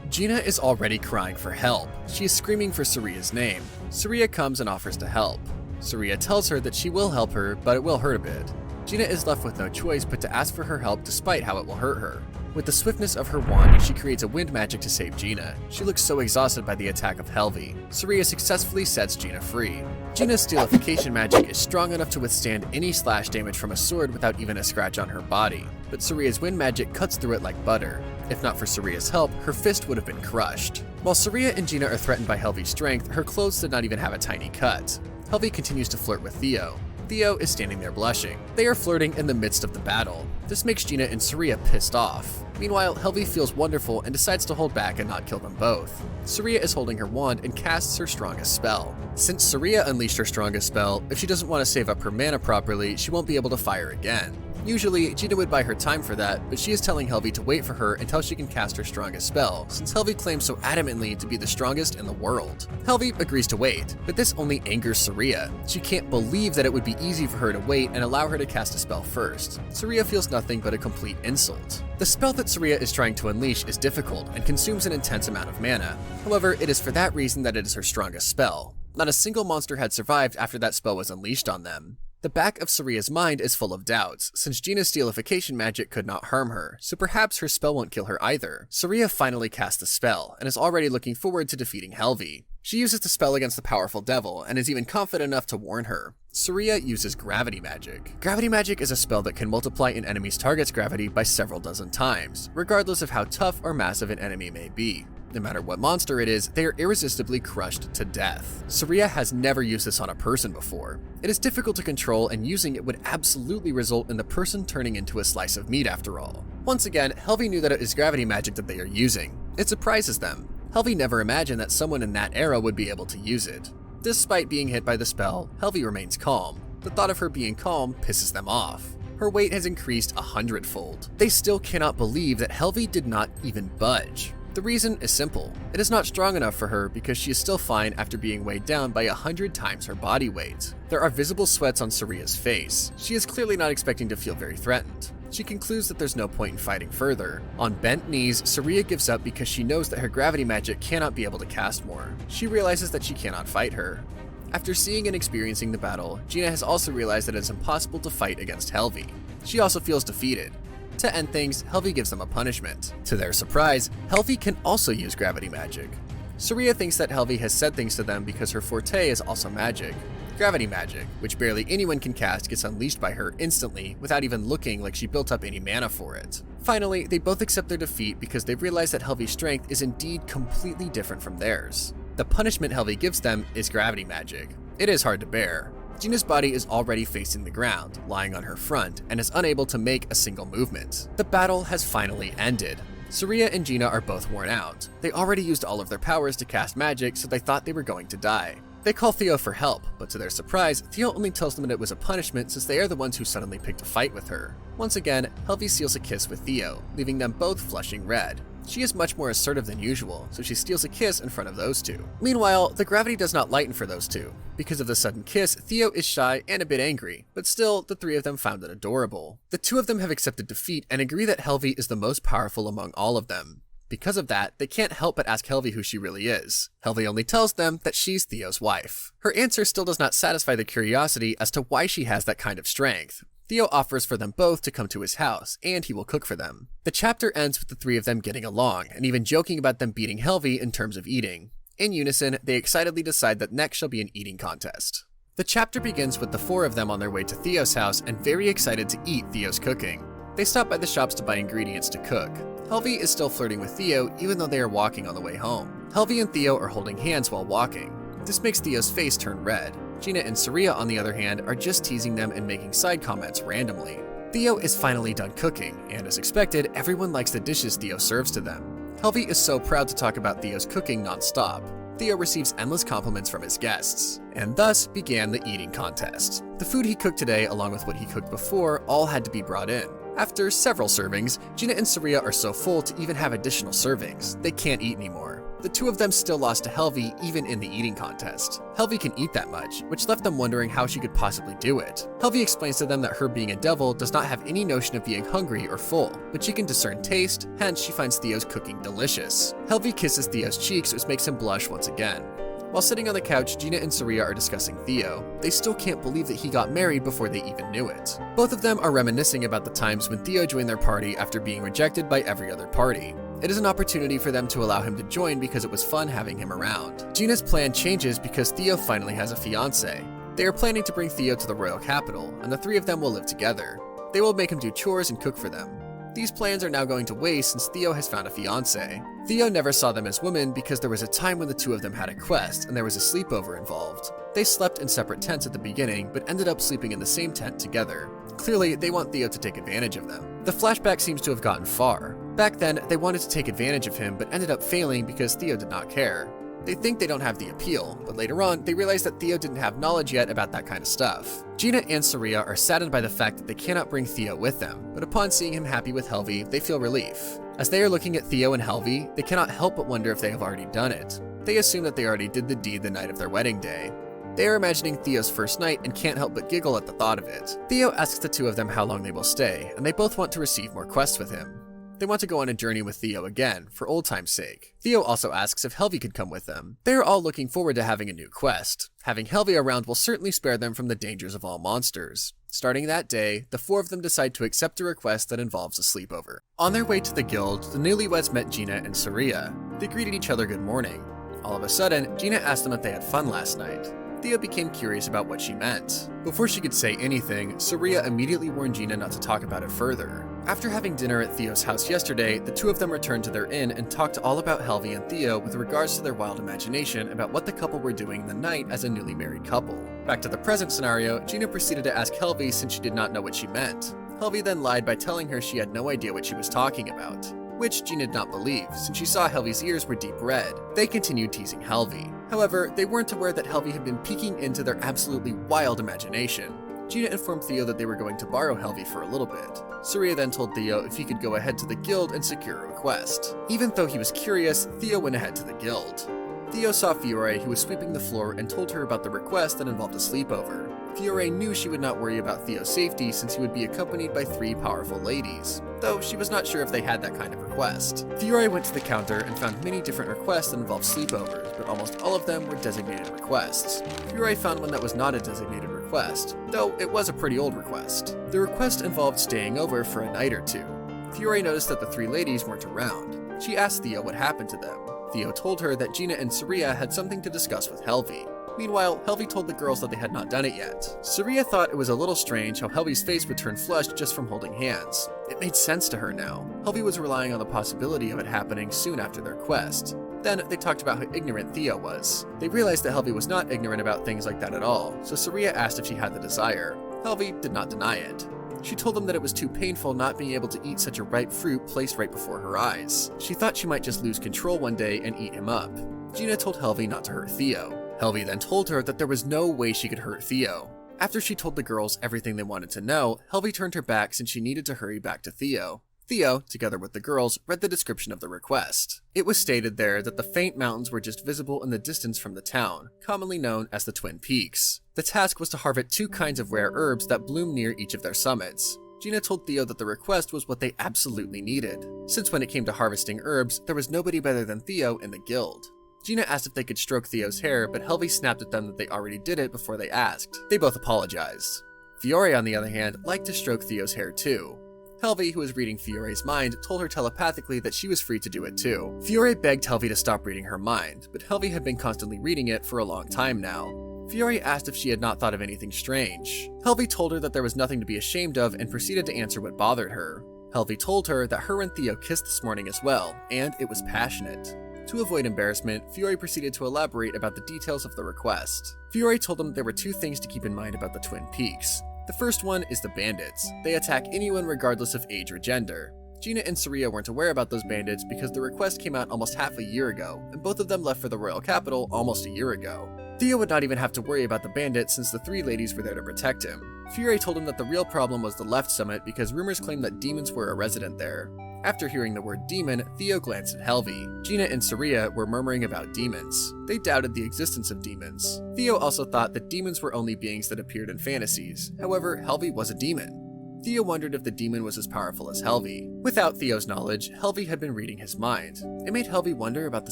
Gina is already crying for help. She is screaming for Saria's name. Saria comes and offers to help. Saria tells her that she will help her, but it will hurt a bit. Gina is left with no choice but to ask for her help despite how it will hurt her. With the swiftness of her wand, she creates a wind magic to save Gina. She looks so exhausted by the attack of Helvi. Saria successfully sets Gina free. Gina's steelification magic is strong enough to withstand any slash damage from a sword without even a scratch on her body, but Saria's wind magic cuts through it like butter. If not for Saria's help, her fist would have been crushed. While Saria and Gina are threatened by Helvi's strength, her clothes did not even have a tiny cut. Helvi continues to flirt with Theo. Theo is standing there blushing. They are flirting in the midst of the battle. This makes Gina and Saria pissed off. Meanwhile, Helvi feels wonderful and decides to hold back and not kill them both. Saria is holding her wand and casts her strongest spell. Since Saria unleashed her strongest spell, if she doesn't want to save up her mana properly, she won't be able to fire again. Usually, Gina would buy her time for that, but she is telling Helvi to wait for her until she can cast her strongest spell, since Helvi claims so adamantly to be the strongest in the world. Helvi agrees to wait, but this only angers Saria. She can't believe that it would be easy for her to wait and allow her to cast a spell first. Saria feels nothing but a complete insult. The spell that Saria is trying to unleash is difficult and consumes an intense amount of mana. However, it is for that reason that it is her strongest spell. Not a single monster had survived after that spell was unleashed on them. The back of Saria's mind is full of doubts, since Gina's steelification magic could not harm her, so perhaps her spell won't kill her either. Saria finally casts the spell, and is already looking forward to defeating Helvi. She uses the spell against the powerful devil and is even confident enough to warn her. Saria uses gravity magic. Gravity magic is a spell that can multiply an enemy's target's gravity by several dozen times, regardless of how tough or massive an enemy may be. No matter what monster it is, they are irresistibly crushed to death. Saria has never used this on a person before. It is difficult to control, and using it would absolutely result in the person turning into a slice of meat after all. Once again, Helvi knew that it is gravity magic that they are using. It surprises them. Helvi never imagined that someone in that era would be able to use it. Despite being hit by the spell, Helvi remains calm. The thought of her being calm pisses them off. Her weight has increased 100-fold. They still cannot believe that Helvi did not even budge. The reason is simple. It is not strong enough for her because she is still fine after being weighed down by 100 times her body weight. There are visible sweats on Saria's face. She is clearly not expecting to feel very threatened. She concludes that there's no point in fighting further. On bent knees, Saria gives up because she knows that her gravity magic cannot be able to cast more. She realizes that she cannot fight her. After seeing and experiencing the battle, Gina has also realized that it is impossible to fight against Helvi. She also feels defeated. To end things, Helvi gives them a punishment. To their surprise, Helvi can also use gravity magic. Saria thinks that Helvi has said things to them because her forte is also magic. Gravity magic, which barely anyone can cast, gets unleashed by her instantly without even looking like she built up any mana for it. Finally, they both accept their defeat because they realize that Helvi's strength is indeed completely different from theirs. The punishment Helvi gives them is gravity magic. It is hard to bear. Gina's body is already facing the ground, lying on her front, and is unable to make a single movement. The battle has finally ended. Saria and Gina are both worn out. They already used all of their powers to cast magic, so they thought they were going to die. They call Theo for help, but to their surprise, Theo only tells them that it was a punishment since they are the ones who suddenly picked a fight with her. Once again, Helvi seals a kiss with Theo, leaving them both flushing red. She is much more assertive than usual, so she steals a kiss in front of those two. Meanwhile, the gravity does not lighten for those two. Because of the sudden kiss, Theo is shy and a bit angry, but still, the three of them found it adorable. The two of them have accepted defeat and agree that Helvi is the most powerful among all of them. Because of that, they can't help but ask Helvi who she really is. Helvi only tells them that she's Theo's wife. Her answer still does not satisfy the curiosity as to why she has that kind of strength. Theo offers for them both to come to his house, and he will cook for them. The chapter ends with the three of them getting along, and even joking about them beating Helvi in terms of eating. In unison, they excitedly decide that next shall be an eating contest. The chapter begins with the four of them on their way to Theo's house and very excited to eat Theo's cooking. They stop by the shops to buy ingredients to cook. Helvi is still flirting with Theo even though they are walking on the way home. Helvi and Theo are holding hands while walking. This makes Theo's face turn red. Gina and Saria, on the other hand, are just teasing them and making side comments randomly. Theo is finally done cooking, and as expected, everyone likes the dishes Theo serves to them. Helvi is so proud to talk about Theo's cooking non-stop. Theo receives endless compliments from his guests, and thus began the eating contest. The food he cooked today, along with what he cooked before, all had to be brought in. After several servings, Gina and Saria are so full to even have additional servings. They can't eat anymore. The two of them still lost to Helvi even in the eating contest. Helvi can eat that much, which left them wondering how she could possibly do it. Helvi explains to them that her being a devil does not have any notion of being hungry or full, but she can discern taste, hence she finds Theo's cooking delicious. Helvi kisses Theo's cheeks, which makes him blush once again. While sitting on the couch, Gina and Saria are discussing Theo. They still can't believe that he got married before they even knew it. Both of them are reminiscing about the times when Theo joined their party after being rejected by every other party. It is an opportunity for them to allow him to join because it was fun having him around. Gina's plan changes because Theo finally has a fiancé. They are planning to bring Theo to the royal capital, and the three of them will live together. They will make him do chores and cook for them. These plans are now going to waste since Theo has found a fiancé. Theo never saw them as women because there was a time when the two of them had a quest and there was a sleepover involved. They slept in separate tents at the beginning, but ended up sleeping in the same tent together. Clearly, they want Theo to take advantage of them. The flashback seems to have gotten far. Back then, they wanted to take advantage of him, but ended up failing because Theo did not care. They think they don't have the appeal, but later on, they realize that Theo didn't have knowledge yet about that kind of stuff. Gina and Saria are saddened by the fact that they cannot bring Theo with them, but upon seeing him happy with Helvi, they feel relief. As they are looking at Theo and Helvi, they cannot help but wonder if they have already done it. They assume that they already did the deed the night of their wedding day. They are imagining Theo's first night and can't help but giggle at the thought of it. Theo asks the two of them how long they will stay, and they both want to receive more quests with him. They want to go on a journey with Theo again, for old time's sake. Theo also asks if Helvi could come with them. They are all looking forward to having a new quest. Having Helvi around will certainly spare them from the dangers of all monsters. Starting that day, the four of them decide to accept a request that involves a sleepover. On their way to the guild, the newlyweds met Gina and Saria. They greeted each other good morning. All of a sudden, Gina asked them if they had fun last night. Theo became curious about what she meant. Before she could say anything, Saria immediately warned Gina not to talk about it further. After having dinner at Theo's house yesterday, the two of them returned to their inn and talked all about Helvi and Theo with regards to their wild imagination about what the couple were doing in the night as a newly married couple. Back to the present scenario, Gina proceeded to ask Helvi since she did not know what she meant. Helvi then lied by telling her she had no idea what she was talking about, which Gina did not believe, since she saw Helvi's ears were deep red. They continued teasing Helvi. However, they weren't aware that Helvi had been peeking into their absolutely wild imagination. Gina informed Theo that they were going to borrow Helvi for a little bit. Saria then told Theo if he could go ahead to the guild and secure a request. Even though he was curious, Theo went ahead to the guild. Theo saw Fiore, who was sweeping the floor, and told her about the request that involved a sleepover. Fiore knew she would not worry about Theo's safety since he would be accompanied by 3 powerful ladies, though she was not sure if they had that kind of request. Fiore went to the counter and found many different requests that involved sleepovers, but almost all of them were designated requests. Fiore found one that was not a designated request, though it was a pretty old request. The request involved staying over for a night or 2. Fiore noticed that the 3 ladies weren't around. She asked Theo what happened to them. Theo told her that Gina and Saria had something to discuss with Helvi. Meanwhile, Helvi told the girls that they had not done it yet. Saria thought it was a little strange how Helvi's face would turn flushed just from holding hands. It made sense to her now. Helvi was relying on the possibility of it happening soon after their quest. Then they talked about how ignorant Theo was. They realized that Helvi was not ignorant about things like that at all, so Saria asked if she had the desire. Helvi did not deny it. She told them that it was too painful not being able to eat such a ripe fruit placed right before her eyes. She thought she might just lose control one day and eat him up. Gina told Helvi not to hurt Theo. Helvi then told her that there was no way she could hurt Theo. After she told the girls everything they wanted to know, Helvi turned her back since she needed to hurry back to Theo. Theo, together with the girls, read the description of the request. It was stated there that the faint mountains were just visible in the distance from the town, commonly known as the Twin Peaks. The task was to harvest 2 kinds of rare herbs that bloom near each of their summits. Gina told Theo that the request was what they absolutely needed, since when it came to harvesting herbs, there was nobody better than Theo in the guild. Gina asked if they could stroke Theo's hair, but Helvi snapped at them that they already did it before they asked. They both apologized. Fiore, on the other hand, liked to stroke Theo's hair too. Helvi, who was reading Fiore's mind, told her telepathically that she was free to do it too. Fiore begged Helvi to stop reading her mind, but Helvi had been constantly reading it for a long time now. Fiore asked if she had not thought of anything strange. Helvi told her that there was nothing to be ashamed of and proceeded to answer what bothered her. Helvi told her that her and Theo kissed this morning as well, and it was passionate. To avoid embarrassment, Fiore proceeded to elaborate about the details of the request. Fiore told them that there were 2 things to keep in mind about the Twin Peaks. The first one is the bandits. They attack anyone regardless of age or gender. Gina and Saria weren't aware about those bandits because the request came out almost half a year ago, and both of them left for the royal capital almost a year ago. Theo would not even have to worry about the bandits since the 3 ladies were there to protect him. Fiore told him that the real problem was the left summit because rumors claimed that demons were a resident there. After hearing the word demon, Theo glanced at Helvi. Gina and Saria were murmuring about demons. They doubted the existence of demons. Theo also thought that demons were only beings that appeared in fantasies. However, Helvi was a demon. Theo wondered if the demon was as powerful as Helvi. Without Theo's knowledge, Helvi had been reading his mind. It made Helvi wonder about the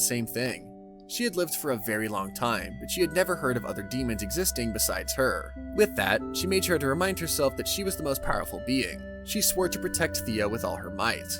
same thing. She had lived for a very long time, but she had never heard of other demons existing besides her. With that, she made sure to remind herself that she was the most powerful being. She swore to protect Theo with all her might.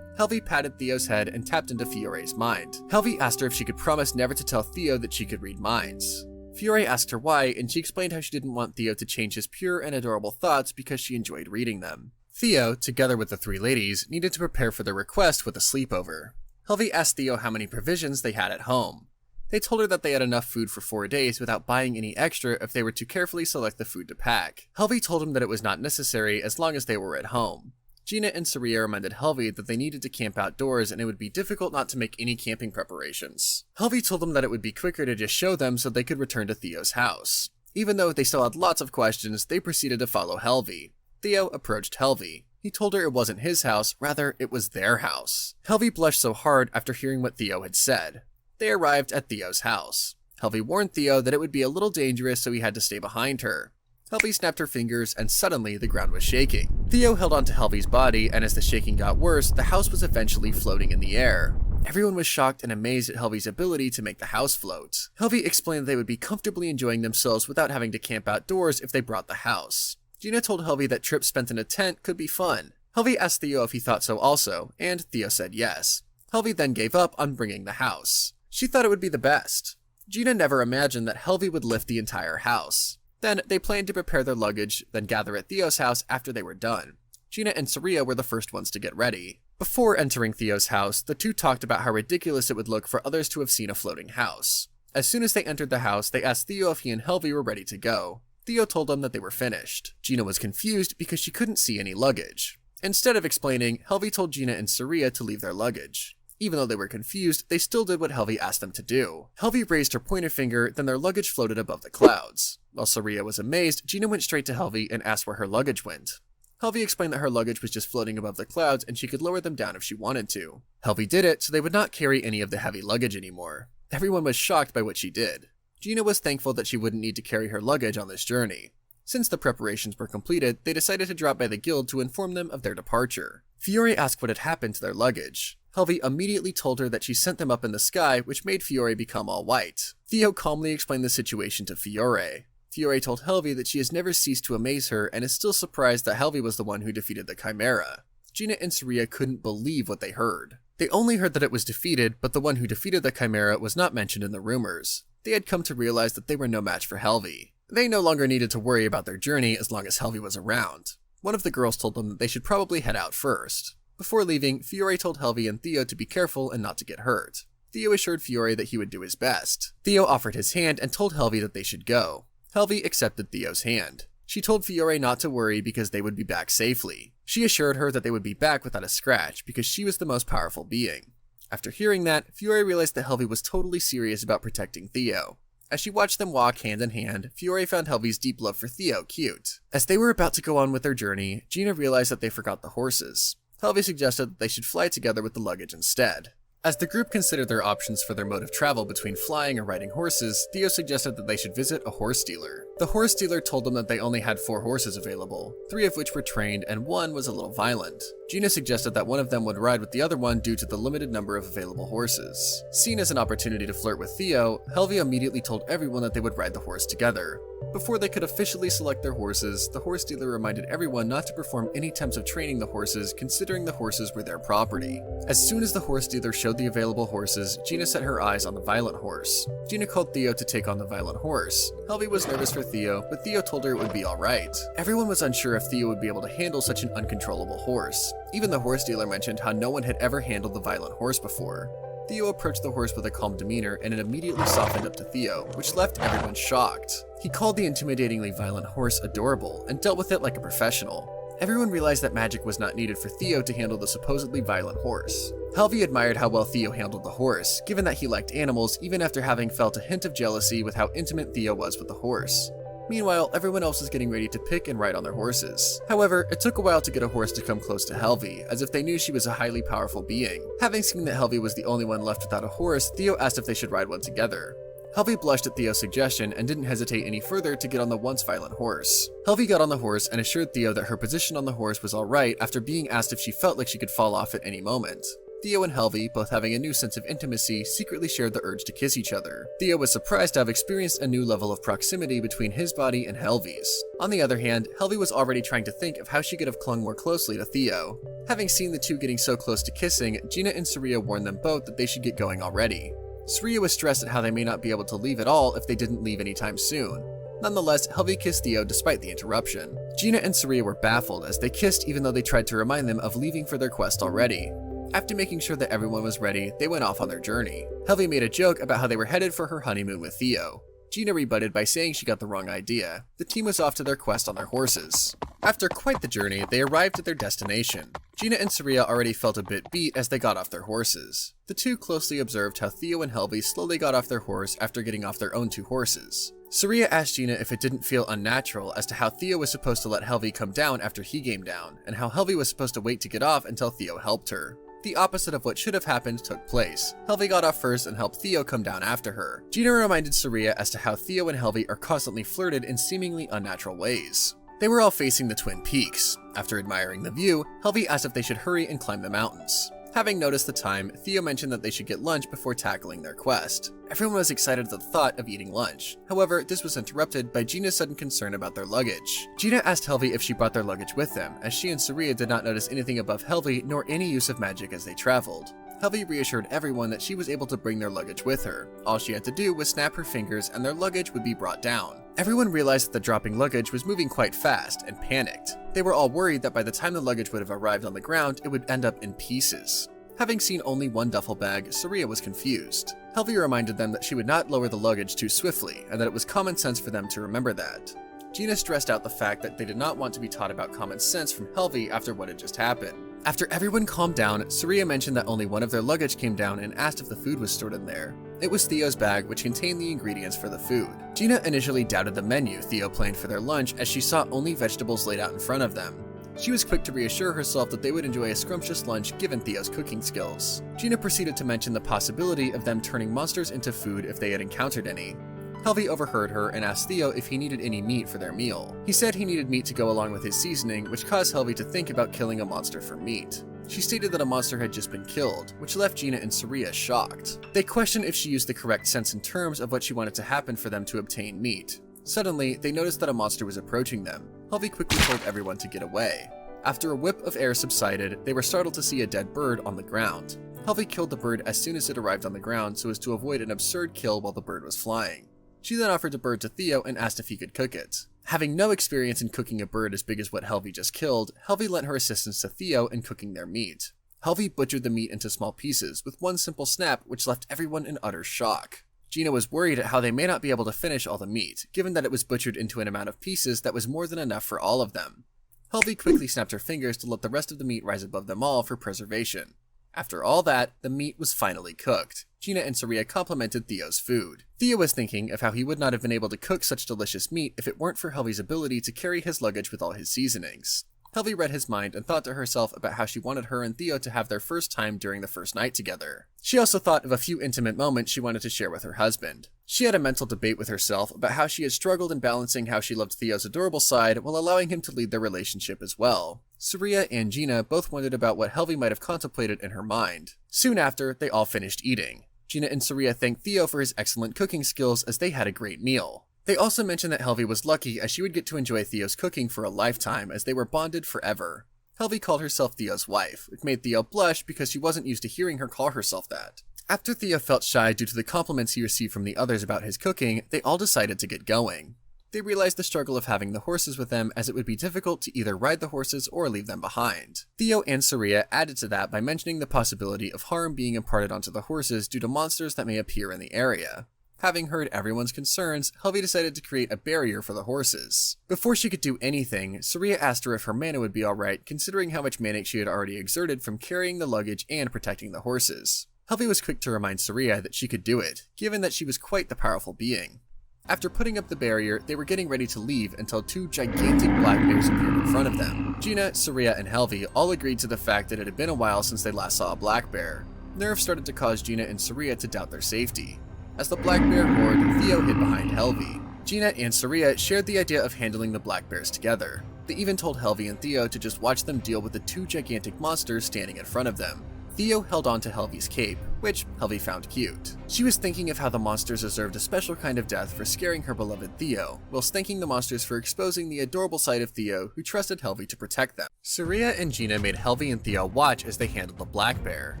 Helvi patted Theo's head and tapped into Fiore's mind. Helvi asked her if she could promise never to tell Theo that she could read minds. Fiore asked her why, and she explained how she didn't want Theo to change his pure and adorable thoughts because she enjoyed reading them. Theo, together with the 3 ladies, needed to prepare for their request with a sleepover. Helvi asked Theo how many provisions they had at home. They told her that they had enough food for 4 days without buying any extra if they were to carefully select the food to pack. Helvi told him that it was not necessary as long as they were at home. Gina and Saria reminded Helvi that they needed to camp outdoors and it would be difficult not to make any camping preparations. Helvi told them that it would be quicker to just show them so they could return to Theo's house. Even though they still had lots of questions, they proceeded to follow Helvi. Theo approached Helvi. He told her it wasn't his house, rather it was their house. Helvi blushed so hard after hearing what Theo had said. They arrived at Theo's house. Helvi warned Theo that it would be a little dangerous, so he had to stay behind her. Helvi snapped her fingers and suddenly the ground was shaking. Theo held onto Helvi's body, and as the shaking got worse, the house was eventually floating in the air. Everyone was shocked and amazed at Helvi's ability to make the house float. Helvi explained that they would be comfortably enjoying themselves without having to camp outdoors if they brought the house. Gina told Helvi that trips spent in a tent could be fun. Helvi asked Theo if he thought so also, and Theo said yes. Helvi then gave up on bringing the house. She thought it would be the best. Gina never imagined that Helvy would lift the entire house. Then they planned to prepare their luggage, then gather at Theo's house after they were done. Gina and Saria were the first ones to get ready. Before entering Theo's house, the two talked about how ridiculous it would look for others to have seen a floating house. As soon as they entered the house, they asked Theo if he and Helvy were ready to go. Theo told them that they were finished. Gina was confused because she couldn't see any luggage. Instead of explaining, Helvy told Gina and Saria to leave their luggage. Even though they were confused, they still did what Helvy asked them to do. Helvy raised her pointer finger, then their luggage floated above the clouds. While Saria was amazed, Gina went straight to Helvy and asked where her luggage went. Helvy explained that her luggage was just floating above the clouds and she could lower them down if she wanted to. Helvy did it so they would not carry any of the heavy luggage anymore. Everyone was shocked by what she did. Gina was thankful that she wouldn't need to carry her luggage on this journey. Since the preparations were completed, they decided to drop by the guild to inform them of their departure. Fiore asked what had happened to their luggage. Helvy immediately told her that she sent them up in the sky, which made Fiore become all white. Theo calmly explained the situation to Fiore. Fiore told Helvy that she has never ceased to amaze her and is still surprised that Helvy was the one who defeated the Chimera. Gina and Saria couldn't believe what they heard. They only heard that it was defeated, but the one who defeated the Chimera was not mentioned in the rumors. They had come to realize that they were no match for Helvy. They no longer needed to worry about their journey as long as Helvy was around. One of the girls told them that they should probably head out first. Before leaving, Fiore told Helvy and Theo to be careful and not to get hurt. Theo assured Fiore that he would do his best. Theo offered his hand and told Helvy that they should go. Helvy accepted Theo's hand. She told Fiore not to worry because they would be back safely. She assured her that they would be back without a scratch because she was the most powerful being. After hearing that, Fiore realized that Helvy was totally serious about protecting Theo. As she watched them walk hand in hand, Fiore found Helvy's deep love for Theo cute. As they were about to go on with their journey, Gina realized that they forgot the horses. Helvy suggested that they should fly together with the luggage instead. As the group considered their options for their mode of travel between flying or riding horses, Theo suggested that they should visit a horse dealer. The horse dealer told them that they only had 4 horses available, 3 of which were trained and 1 was a little violent. Gina suggested that one of them would ride with the other one due to the limited number of available horses. Seen as an opportunity to flirt with Theo, Helvy immediately told everyone that they would ride the horse together. Before they could officially select their horses, the horse dealer reminded everyone not to perform any attempts of training the horses, considering the horses were their property. As soon as the horse dealer showed the available horses, Gina set her eyes on the violent horse. Gina called Theo to take on the violent horse. Helvy was nervous for Theo, but Theo told her it would be alright. Everyone was unsure if Theo would be able to handle such an uncontrollable horse. Even the horse dealer mentioned how no one had ever handled the violent horse before. Theo approached the horse with a calm demeanor and it immediately softened up to Theo, which left everyone shocked. He called the intimidatingly violent horse adorable and dealt with it like a professional. Everyone realized that magic was not needed for Theo to handle the supposedly violent horse. Helvy admired how well Theo handled the horse, given that he liked animals even after having felt a hint of jealousy with how intimate Theo was with the horse. Meanwhile, everyone else was getting ready to pick and ride on their horses. However, it took a while to get a horse to come close to Helvy, as if they knew she was a highly powerful being. Having seen that Helvy was the only one left without a horse, Theo asked if they should ride one together. Helvy blushed at Theo's suggestion and didn't hesitate any further to get on the once violent horse. Helvy got on the horse and assured Theo that her position on the horse was alright after being asked if she felt like she could fall off at any moment. Theo and Helvy, both having a new sense of intimacy, secretly shared the urge to kiss each other. Theo was surprised to have experienced a new level of proximity between his body and Helvy's. On the other hand, Helvy was already trying to think of how she could have clung more closely to Theo. Having seen the two getting so close to kissing, Gina and Saria warned them both that they should get going already. Saria was stressed at how they may not be able to leave at all if they didn't leave anytime soon. Nonetheless, Helvy kissed Theo despite the interruption. Gina and Saria were baffled as they kissed even though they tried to remind them of leaving for their quest already. After making sure that everyone was ready, they went off on their journey. Helvy made a joke about how they were headed for her honeymoon with Theo. Gina rebutted by saying she got the wrong idea. The team was off to their quest on their horses. After quite the journey, they arrived at their destination. Gina and Saria already felt a bit beat as they got off their horses. The two closely observed how Theo and Helvy slowly got off their horse after getting off their own 2 horses. Saria asked Gina if it didn't feel unnatural as to how Theo was supposed to let Helvy come down after he came down, and how Helvy was supposed to wait to get off until Theo helped her. The opposite of what should have happened took place. Helvy got off first and helped Theo come down after her. Gina reminded Saria as to how Theo and Helvy are constantly flirted in seemingly unnatural ways. They were all facing the Twin Peaks. After admiring the view, Helvy asked if they should hurry and climb the mountains. Having noticed the time, Theo mentioned that they should get lunch before tackling their quest. Everyone was excited at the thought of eating lunch. However, this was interrupted by Gina's sudden concern about their luggage. Gina asked Helvy if she brought their luggage with them, as she and Saria did not notice anything above Helvy nor any use of magic as they traveled. Helvi reassured everyone that she was able to bring their luggage with her. All she had to do was snap her fingers and their luggage would be brought down. Everyone realized that the dropping luggage was moving quite fast and panicked. They were all worried that by the time the luggage would have arrived on the ground, it would end up in pieces. Having seen only one duffel bag, Saria was confused. Helvi reminded them that she would not lower the luggage too swiftly, and that it was common sense for them to remember that. Gina stressed out the fact that they did not want to be taught about common sense from Helvi after what had just happened. After everyone calmed down, Saria mentioned that only one of their luggage came down and asked if the food was stored in there. It was Theo's bag, which contained the ingredients for the food. Gina initially doubted the menu Theo planned for their lunch as she saw only vegetables laid out in front of them. She was quick to reassure herself that they would enjoy a scrumptious lunch given Theo's cooking skills. Gina proceeded to mention the possibility of them turning monsters into food if they had encountered any. Helvi overheard her and asked Theo if he needed any meat for their meal. He said he needed meat to go along with his seasoning, which caused Helvi to think about killing a monster for meat. She stated that a monster had just been killed, which left Gina and Saria shocked. They questioned if she used the correct sense and terms of what she wanted to happen for them to obtain meat. Suddenly, they noticed that a monster was approaching them. Helvi quickly told everyone to get away. After a whip of air subsided, they were startled to see a dead bird on the ground. Helvi killed the bird as soon as it arrived on the ground so as to avoid an absurd kill while the bird was flying. She then offered the bird to Theo and asked if he could cook it. Having no experience in cooking a bird as big as what Helvi just killed, Helvi lent her assistance to Theo in cooking their meat. Helvi butchered the meat into small pieces with one simple snap, which left everyone in utter shock. Gina was worried at how they may not be able to finish all the meat, given that it was butchered into an amount of pieces that was more than enough for all of them. Helvi quickly snapped her fingers to let the rest of the meat rise above them all for preservation. After all that, the meat was finally cooked. Gina and Saria complimented Theo's food. Theo was thinking of how he would not have been able to cook such delicious meat if it weren't for Helvi's ability to carry his luggage with all his seasonings. Helvi read his mind and thought to herself about how she wanted her and Theo to have their first time during the first night together. She also thought of a few intimate moments she wanted to share with her husband. She had a mental debate with herself about how she had struggled in balancing how she loved Theo's adorable side while allowing him to lead their relationship as well. Saria and Gina both wondered about what Helvi might have contemplated in her mind. Soon after, they all finished eating. Gina and Saria thanked Theo for his excellent cooking skills as they had a great meal. They also mentioned that Helvi was lucky as she would get to enjoy Theo's cooking for a lifetime as they were bonded forever. Helvi called herself Theo's wife, which made Theo blush because she wasn't used to hearing her call herself that. After Theo felt shy due to the compliments he received from the others about his cooking, they all decided to get going. They realized the struggle of having the horses with them as it would be difficult to either ride the horses or leave them behind. Theo and Saria added to that by mentioning the possibility of harm being imparted onto the horses due to monsters that may appear in the area. Having heard everyone's concerns, Helvi decided to create a barrier for the horses. Before she could do anything, Saria asked her if her mana would be alright considering how much mana she had already exerted from carrying the luggage and protecting the horses. Helvi was quick to remind Saria that she could do it, given that she was quite the powerful being. After putting up the barrier, they were getting ready to leave until two gigantic black bears appeared in front of them. Gina, Saria, and Helvi all agreed to the fact that it had been a while since they last saw a black bear. Nerves started to cause Gina and Saria to doubt their safety. As the black bear roared, Theo hid behind Helvi. Gina and Saria shared the idea of handling the black bears together. They even told Helvi and Theo to just watch them deal with the two gigantic monsters standing in front of them. Theo held on to Helvi's cape, which Helvi found cute. She was thinking of how the monsters deserved a special kind of death for scaring her beloved Theo, whilst thanking the monsters for exposing the adorable side of Theo who trusted Helvi to protect them. Saria and Gina made Helvi and Theo watch as they handled the black bear.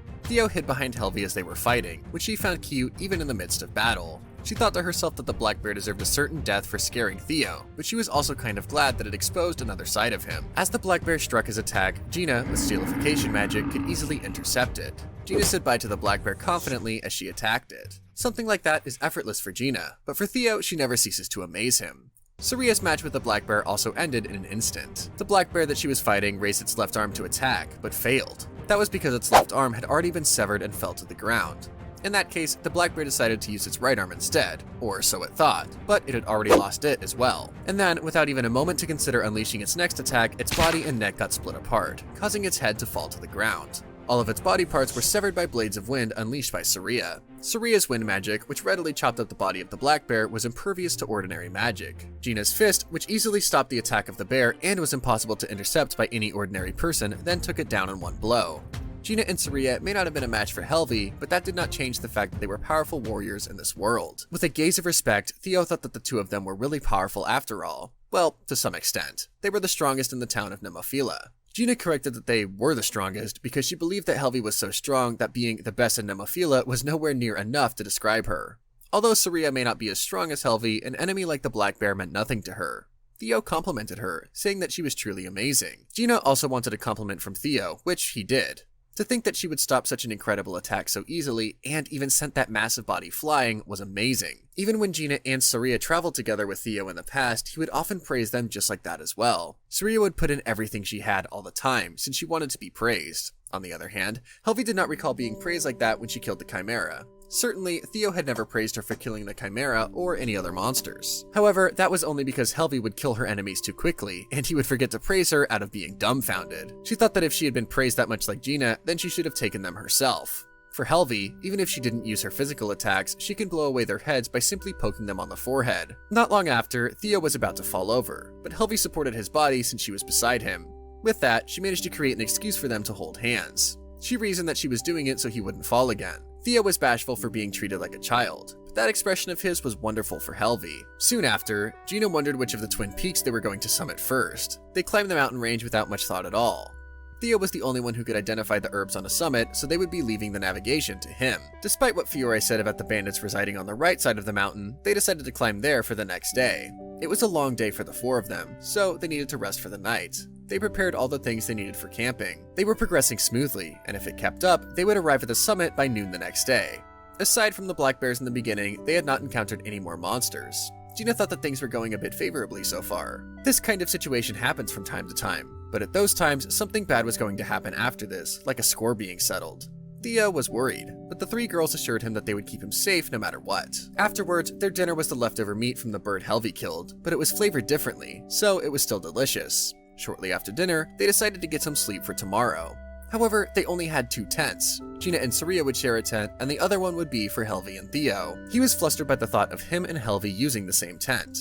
Theo hid behind Helvi as they were fighting, which she found cute even in the midst of battle. She thought to herself that the black bear deserved a certain death for scaring Theo, but she was also kind of glad that it exposed another side of him. As the black bear struck his attack, Gina, with steelification magic, could easily intercept it. Gina said bye to the black bear confidently as she attacked it. Something like that is effortless for Gina, but for Theo, she never ceases to amaze him. Saria's match with the black bear also ended in an instant. The black bear that she was fighting raised its left arm to attack, but failed. That was because its left arm had already been severed and fell to the ground. In that case, the black bear decided to use its right arm instead, or so it thought, but it had already lost it as well. And then, without even a moment to consider unleashing its next attack, its body and neck got split apart, causing its head to fall to the ground. All of its body parts were severed by blades of wind unleashed by Saria. Saria's wind magic, which readily chopped up the body of the black bear, was impervious to ordinary magic. Gina's fist, which easily stopped the attack of the bear and was impossible to intercept by any ordinary person, then took it down in one blow. Gina and Saria may not have been a match for Helvi, but that did not change the fact that they were powerful warriors in this world. With a gaze of respect, Theo thought that the two of them were really powerful after all. Well, to some extent. They were the strongest in the town of Nemophila. Gina corrected that they were the strongest because she believed that Helvi was so strong that being the best in Nemophila was nowhere near enough to describe her. Although Saria may not be as strong as Helvi, an enemy like the Black Bear meant nothing to her. Theo complimented her, saying that she was truly amazing. Gina also wanted a compliment from Theo, which he did. To think that she would stop such an incredible attack so easily, and even sent that massive body flying, was amazing. Even when Gina and Saria traveled together with Theo in the past, he would often praise them just like that as well. Saria would put in everything she had all the time, since she wanted to be praised. On the other hand, Helvi did not recall being praised like that when she killed the Chimera. Certainly, Theo had never praised her for killing the Chimera or any other monsters. However, that was only because Helvi would kill her enemies too quickly, and he would forget to praise her out of being dumbfounded. She thought that if she had been praised that much like Gina, then she should have taken them herself. For Helvi, even if she didn't use her physical attacks, she can blow away their heads by simply poking them on the forehead. Not long after, Theo was about to fall over, but Helvi supported his body since she was beside him. With that, she managed to create an excuse for them to hold hands. She reasoned that she was doing it so he wouldn't fall again. Theo was bashful for being treated like a child, but that expression of his was wonderful for Helvi. Soon after, Gina wondered which of the twin peaks they were going to summit first. They climbed the mountain range without much thought at all. Theo was the only one who could identify the herbs on a summit, so they would be leaving the navigation to him. Despite what Fiore said about the bandits residing on the right side of the mountain, they decided to climb there for the next day. It was a long day for the four of them, so they needed to rest for the night. They prepared all the things they needed for camping. They were progressing smoothly, and if it kept up, they would arrive at the summit by noon the next day. Aside from the black bears in the beginning, they had not encountered any more monsters. Gina thought that things were going a bit favorably so far. This kind of situation happens from time to time, but at those times, something bad was going to happen after this, like a score being settled. Theo was worried, but the three girls assured him that they would keep him safe no matter what. Afterwards, their dinner was the leftover meat from the bird Helvi killed, but it was flavored differently, so it was still delicious. Shortly after dinner, they decided to get some sleep for tomorrow. However, they only had 2 tents. Gina and Saria would share a tent, and the other one would be for Helvi and Theo. He was flustered by the thought of him and Helvi using the same tent.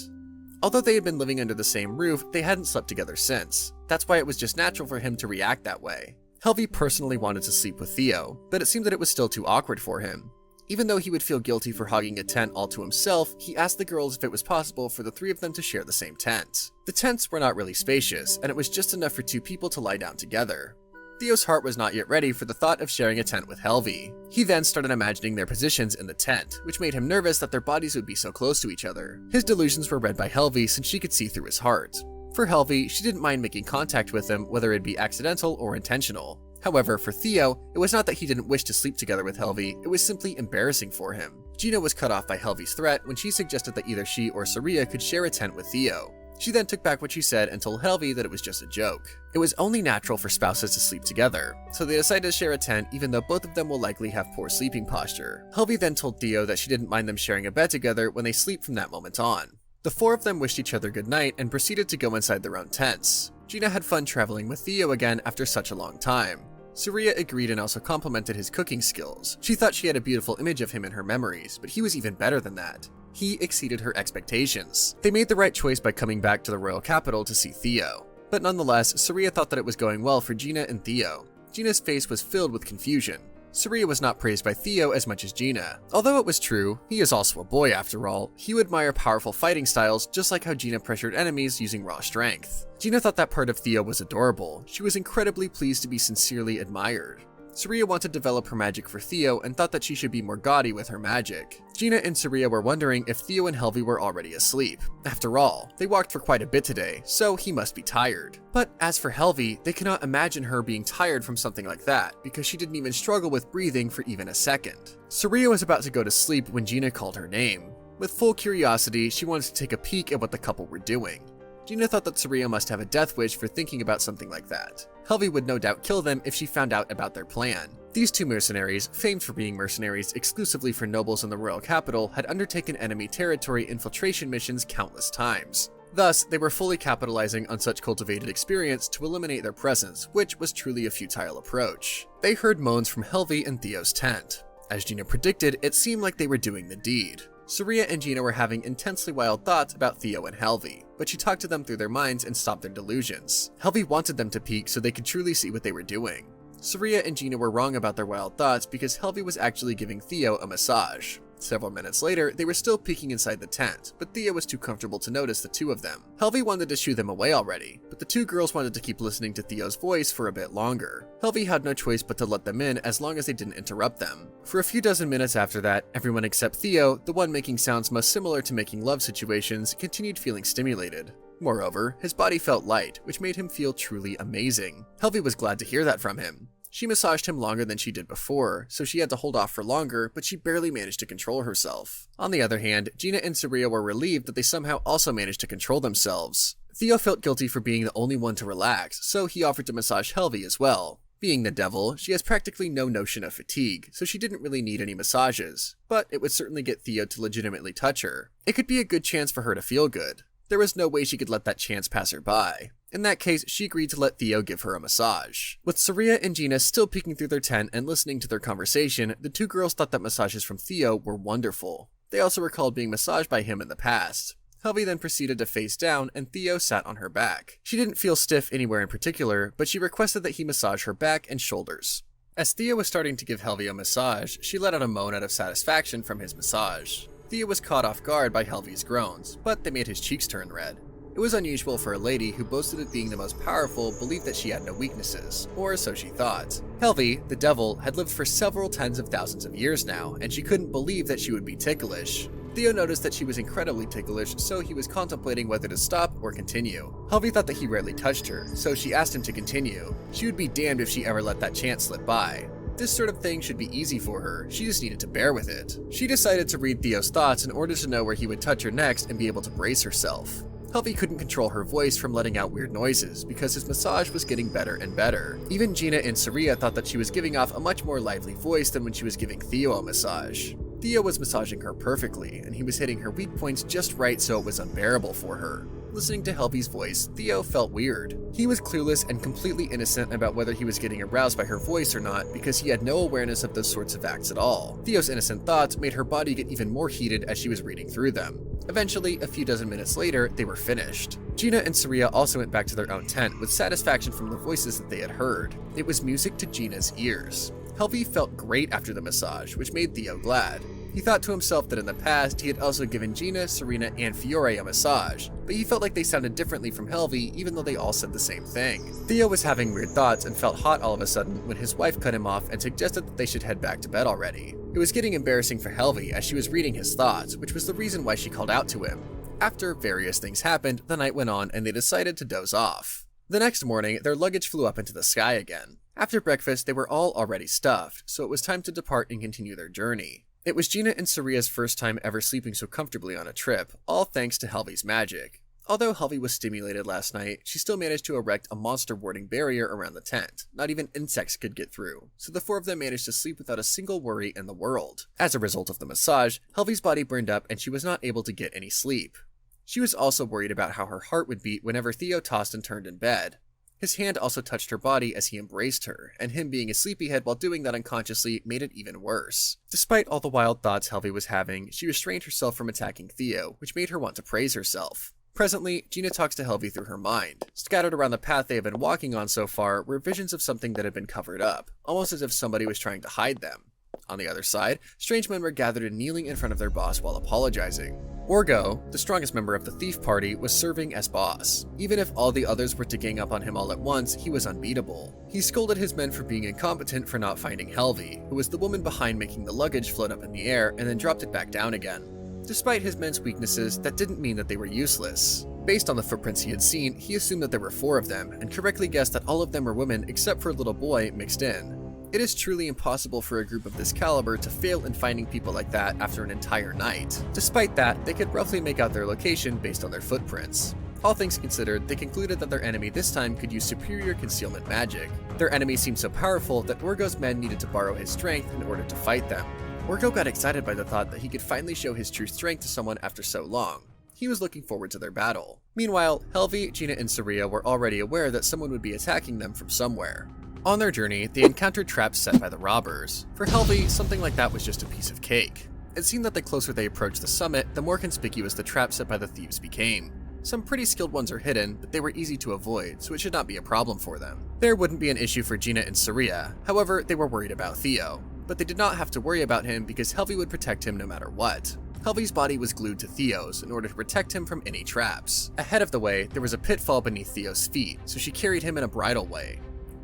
Although they had been living under the same roof, they hadn't slept together since. That's why it was just natural for him to react that way. Helvi personally wanted to sleep with Theo, but it seemed that it was still too awkward for him. Even though he would feel guilty for hogging a tent all to himself, he asked the girls if it was possible for the 3 of them to share the same tent. The tents were not really spacious, and it was just enough for 2 people to lie down together. Theo's heart was not yet ready for the thought of sharing a tent with Helvi. He then started imagining their positions in the tent, which made him nervous that their bodies would be so close to each other. His delusions were read by Helvi since she could see through his heart. For Helvi, she didn't mind making contact with him, whether it be accidental or intentional. However, for Theo, it was not that he didn't wish to sleep together with Helvi, it was simply embarrassing for him. Gina was cut off by Helvi's threat when she suggested that either she or Saria could share a tent with Theo. She then took back what she said and told Helvi that it was just a joke. It was only natural for spouses to sleep together, so they decided to share a tent even though both of them will likely have poor sleeping posture. Helvi then told Theo that she didn't mind them sharing a bed together when they sleep from that moment on. The 4 of them wished each other good night and proceeded to go inside their own tents. Gina had fun traveling with Theo again after such a long time. Saria agreed and also complimented his cooking skills. She thought she had a beautiful image of him in her memories, but he was even better than that. He exceeded her expectations. They made the right choice by coming back to the royal capital to see Theo. But nonetheless, Saria thought that it was going well for Gina and Theo. Gina's face was filled with confusion. Saria was not praised by Theo as much as Gina. Although it was true, he is also a boy after all, he would admire powerful fighting styles just like how Gina pressured enemies using raw strength. Gina thought that part of Theo was adorable. She was incredibly pleased to be sincerely admired. Saria wanted to develop her magic for Theo and thought that she should be more gaudy with her magic. Gina and Saria were wondering if Theo and Helvi were already asleep. After all, they walked for quite a bit today, so he must be tired. But as for Helvi, they cannot imagine her being tired from something like that, because she didn't even struggle with breathing for even a second. Saria was about to go to sleep when Gina called her name. With full curiosity, she wanted to take a peek at what the couple were doing. Gina thought that Saria must have a death wish for thinking about something like that. Helvi would no doubt kill them if she found out about their plan. These 2 mercenaries, famed for being mercenaries exclusively for nobles in the royal capital, had undertaken enemy territory infiltration missions countless times. Thus, they were fully capitalizing on such cultivated experience to eliminate their presence, which was truly a futile approach. They heard moans from Helvi and Theo's tent. As Gina predicted, it seemed like they were doing the deed. Saria and Gina were having intensely wild thoughts about Theo and Helvi, but she talked to them through their minds and stopped their delusions. Helvi wanted them to peek so they could truly see what they were doing. Saria and Gina were wrong about their wild thoughts because Helvi was actually giving Theo a massage. Several minutes later, they were still peeking inside the tent, but Theo was too comfortable to notice the two of them. Helvi wanted to shoo them away already, but the two girls wanted to keep listening to Theo's voice for a bit longer. Helvi had no choice but to let them in as long as they didn't interrupt them. For a few dozen minutes after that, everyone except Theo, the one making sounds most similar to making love situations, continued feeling stimulated. Moreover, his body felt light, which made him feel truly amazing. Helvi was glad to hear that from him. She massaged him longer than she did before, so she had to hold off for longer, but she barely managed to control herself. On the other hand, Gina and Saria were relieved that they somehow also managed to control themselves. Theo felt guilty for being the only one to relax, so he offered to massage Helvi as well. Being the devil, she has practically no notion of fatigue, so she didn't really need any massages, but it would certainly get Theo to legitimately touch her. It could be a good chance for her to feel good. There was no way she could let that chance pass her by. In that case, she agreed to let Theo give her a massage. With Saria and Gina still peeking through their tent and listening to their conversation, the two girls thought that massages from Theo were wonderful. They also recalled being massaged by him in the past. Helvi then proceeded to face down, and Theo sat on her back. She didn't feel stiff anywhere in particular, but she requested that he massage her back and shoulders. As Theo was starting to give Helvi a massage, she let out a moan out of satisfaction from his massage. Theo was caught off guard by Helvi's groans, but they made his cheeks turn red. It was unusual for a lady who boasted of being the most powerful believe that she had no weaknesses, or so she thought. Helvi, the devil, had lived for several tens of thousands of years now, and she couldn't believe that she would be ticklish. Theo noticed that she was incredibly ticklish, so he was contemplating whether to stop or continue. Helvi thought that he rarely touched her, so she asked him to continue. She would be damned if she ever let that chance slip by. This sort of thing should be easy for her, she just needed to bear with it. She decided to read Theo's thoughts in order to know where he would touch her next and be able to brace herself. Helvi couldn't control her voice from letting out weird noises because his massage was getting better and better. Even Gina and Saria thought that she was giving off a much more lively voice than when she was giving Theo a massage. Theo was massaging her perfectly, and he was hitting her weak points just right so it was unbearable for her. Listening to Helvi's voice, Theo felt weird. He was clueless and completely innocent about whether he was getting aroused by her voice or not because he had no awareness of those sorts of acts at all. Theo's innocent thoughts made her body get even more heated as she was reading through them. Eventually, a few dozen minutes later, they were finished. Gina and Saria also went back to their own tent with satisfaction from the voices that they had heard. It was music to Gina's ears. Helvi felt great after the massage, which made Theo glad. He thought to himself that in the past he had also given Gina, Serena, and Fiore a massage, but he felt like they sounded differently from Helvi even though they all said the same thing. Theo was having weird thoughts and felt hot all of a sudden when his wife cut him off and suggested that they should head back to bed already. It was getting embarrassing for Helvi as she was reading his thoughts, which was the reason why she called out to him. After various things happened, the night went on and they decided to doze off. The next morning, their luggage flew up into the sky again. After breakfast, they were all already stuffed, so it was time to depart and continue their journey. It was Gina and Saria's first time ever sleeping so comfortably on a trip, all thanks to Helvi's magic. Although Helvi was stimulated last night, she still managed to erect a monster warding barrier around the tent. Not even insects could get through, so the four of them managed to sleep without a single worry in the world. As a result of the massage, Helvi's body burned up and she was not able to get any sleep. She was also worried about how her heart would beat whenever Theo tossed and turned in bed. His hand also touched her body as he embraced her, and him being a sleepyhead while doing that unconsciously made it even worse. Despite all the wild thoughts Helvi was having, she restrained herself from attacking Theo, which made her want to praise herself. Presently, Gina talks to Helvi through her mind. Scattered around the path they had been walking on so far were visions of something that had been covered up, almost as if somebody was trying to hide them. On the other side, strange men were gathered and kneeling in front of their boss while apologizing. Orgo, the strongest member of the thief party, was serving as boss. Even if all the others were to gang up on him all at once, he was unbeatable. He scolded his men for being incompetent for not finding Helvi, who was the woman behind making the luggage float up in the air and then dropped it back down again. Despite his men's weaknesses, that didn't mean that they were useless. Based on the footprints he had seen, he assumed that there were 4 of them, and correctly guessed that all of them were women except for a little boy mixed in. It is truly impossible for a group of this caliber to fail in finding people like that after an entire night. Despite that, they could roughly make out their location based on their footprints. All things considered, they concluded that their enemy this time could use superior concealment magic. Their enemy seemed so powerful that Orgo's men needed to borrow his strength in order to fight them. Orgo got excited by the thought that he could finally show his true strength to someone after so long. He was looking forward to their battle. Meanwhile, Helvi, Gina, and Saria were already aware that someone would be attacking them from somewhere. On their journey, they encountered traps set by the robbers. For Helvi, something like that was just a piece of cake. It seemed that the closer they approached the summit, the more conspicuous the traps set by the thieves became. Some pretty skilled ones are hidden, but they were easy to avoid, so it should not be a problem for them. There wouldn't be an issue for Gina and Saria, however, they were worried about Theo. But they did not have to worry about him because Helvi would protect him no matter what. Helvi's body was glued to Theo's in order to protect him from any traps. Ahead of the way, there was a pitfall beneath Theo's feet, so she carried him in a bridle way.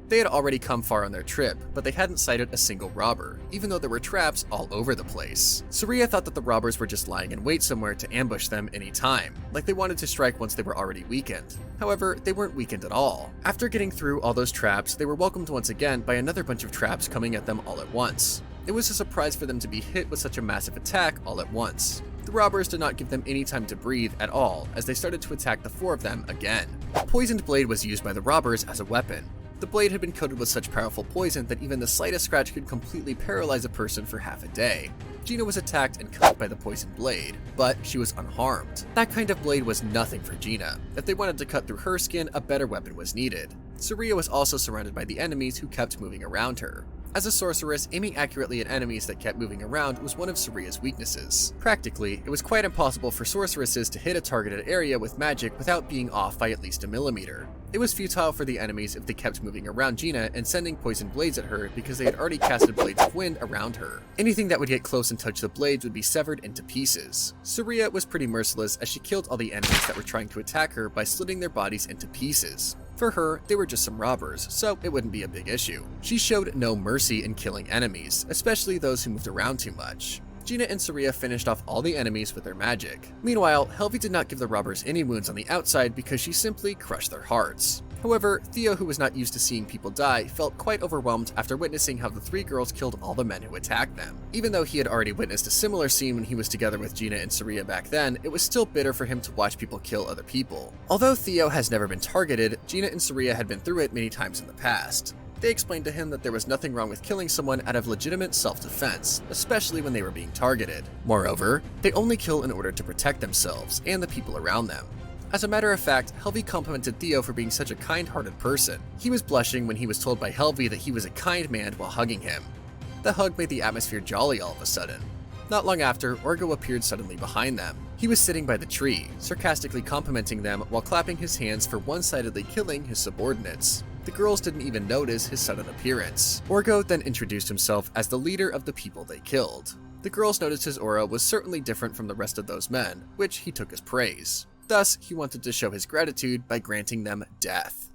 They had already come far on their trip, but they hadn't sighted a single robber, even though there were traps all over the place. Saria thought that the robbers were just lying in wait somewhere to ambush them any time, like they wanted to strike once they were already weakened. However, they weren't weakened at all. After getting through all those traps, they were welcomed once again by another bunch of traps coming at them all at once. It was a surprise for them to be hit with such a massive attack all at once. The robbers did not give them any time to breathe at all, as they started to attack the four of them again. Poisoned blade was used by the robbers as a weapon. The blade had been coated with such powerful poison that even the slightest scratch could completely paralyze a person for half a day. Gina was attacked and cut by the poisoned blade, but she was unharmed. That kind of blade was nothing for Gina. If they wanted to cut through her skin, a better weapon was needed. Saria was also surrounded by the enemies who kept moving around her. As a sorceress, aiming accurately at enemies that kept moving around was one of Saria's weaknesses. Practically, it was quite impossible for sorceresses to hit a targeted area with magic without being off by at least a millimeter. It was futile for the enemies if they kept moving around Gina and sending poisoned blades at her because they had already casted blades of wind around her. Anything that would get close and touch the blades would be severed into pieces. Saria was pretty merciless as she killed all the enemies that were trying to attack her by slitting their bodies into pieces. For her, they were just some robbers, so it wouldn't be a big issue. She showed no mercy in killing enemies, especially those who moved around too much. Gina and Saria finished off all the enemies with their magic. Meanwhile, Helvi did not give the robbers any wounds on the outside because she simply crushed their hearts. However, Theo, who was not used to seeing people die, felt quite overwhelmed after witnessing how the three girls killed all the men who attacked them. Even though he had already witnessed a similar scene when he was together with Gina and Saria back then, it was still bitter for him to watch people kill other people. Although Theo has never been targeted, Gina and Saria had been through it many times in the past. They explained to him that there was nothing wrong with killing someone out of legitimate self-defense, especially when they were being targeted. Moreover, they only kill in order to protect themselves and the people around them. As a matter of fact, Helvi complimented Theo for being such a kind-hearted person. He was blushing when he was told by Helvi that he was a kind man while hugging him. The hug made the atmosphere jolly all of a sudden. Not long after, Orgo appeared suddenly behind them. He was sitting by the tree, sarcastically complimenting them while clapping his hands for one-sidedly killing his subordinates. The girls didn't even notice his sudden appearance. Orgo then introduced himself as the leader of the people they killed. The girls noticed his aura was certainly different from the rest of those men, which he took as praise. Thus, he wanted to show his gratitude by granting them death.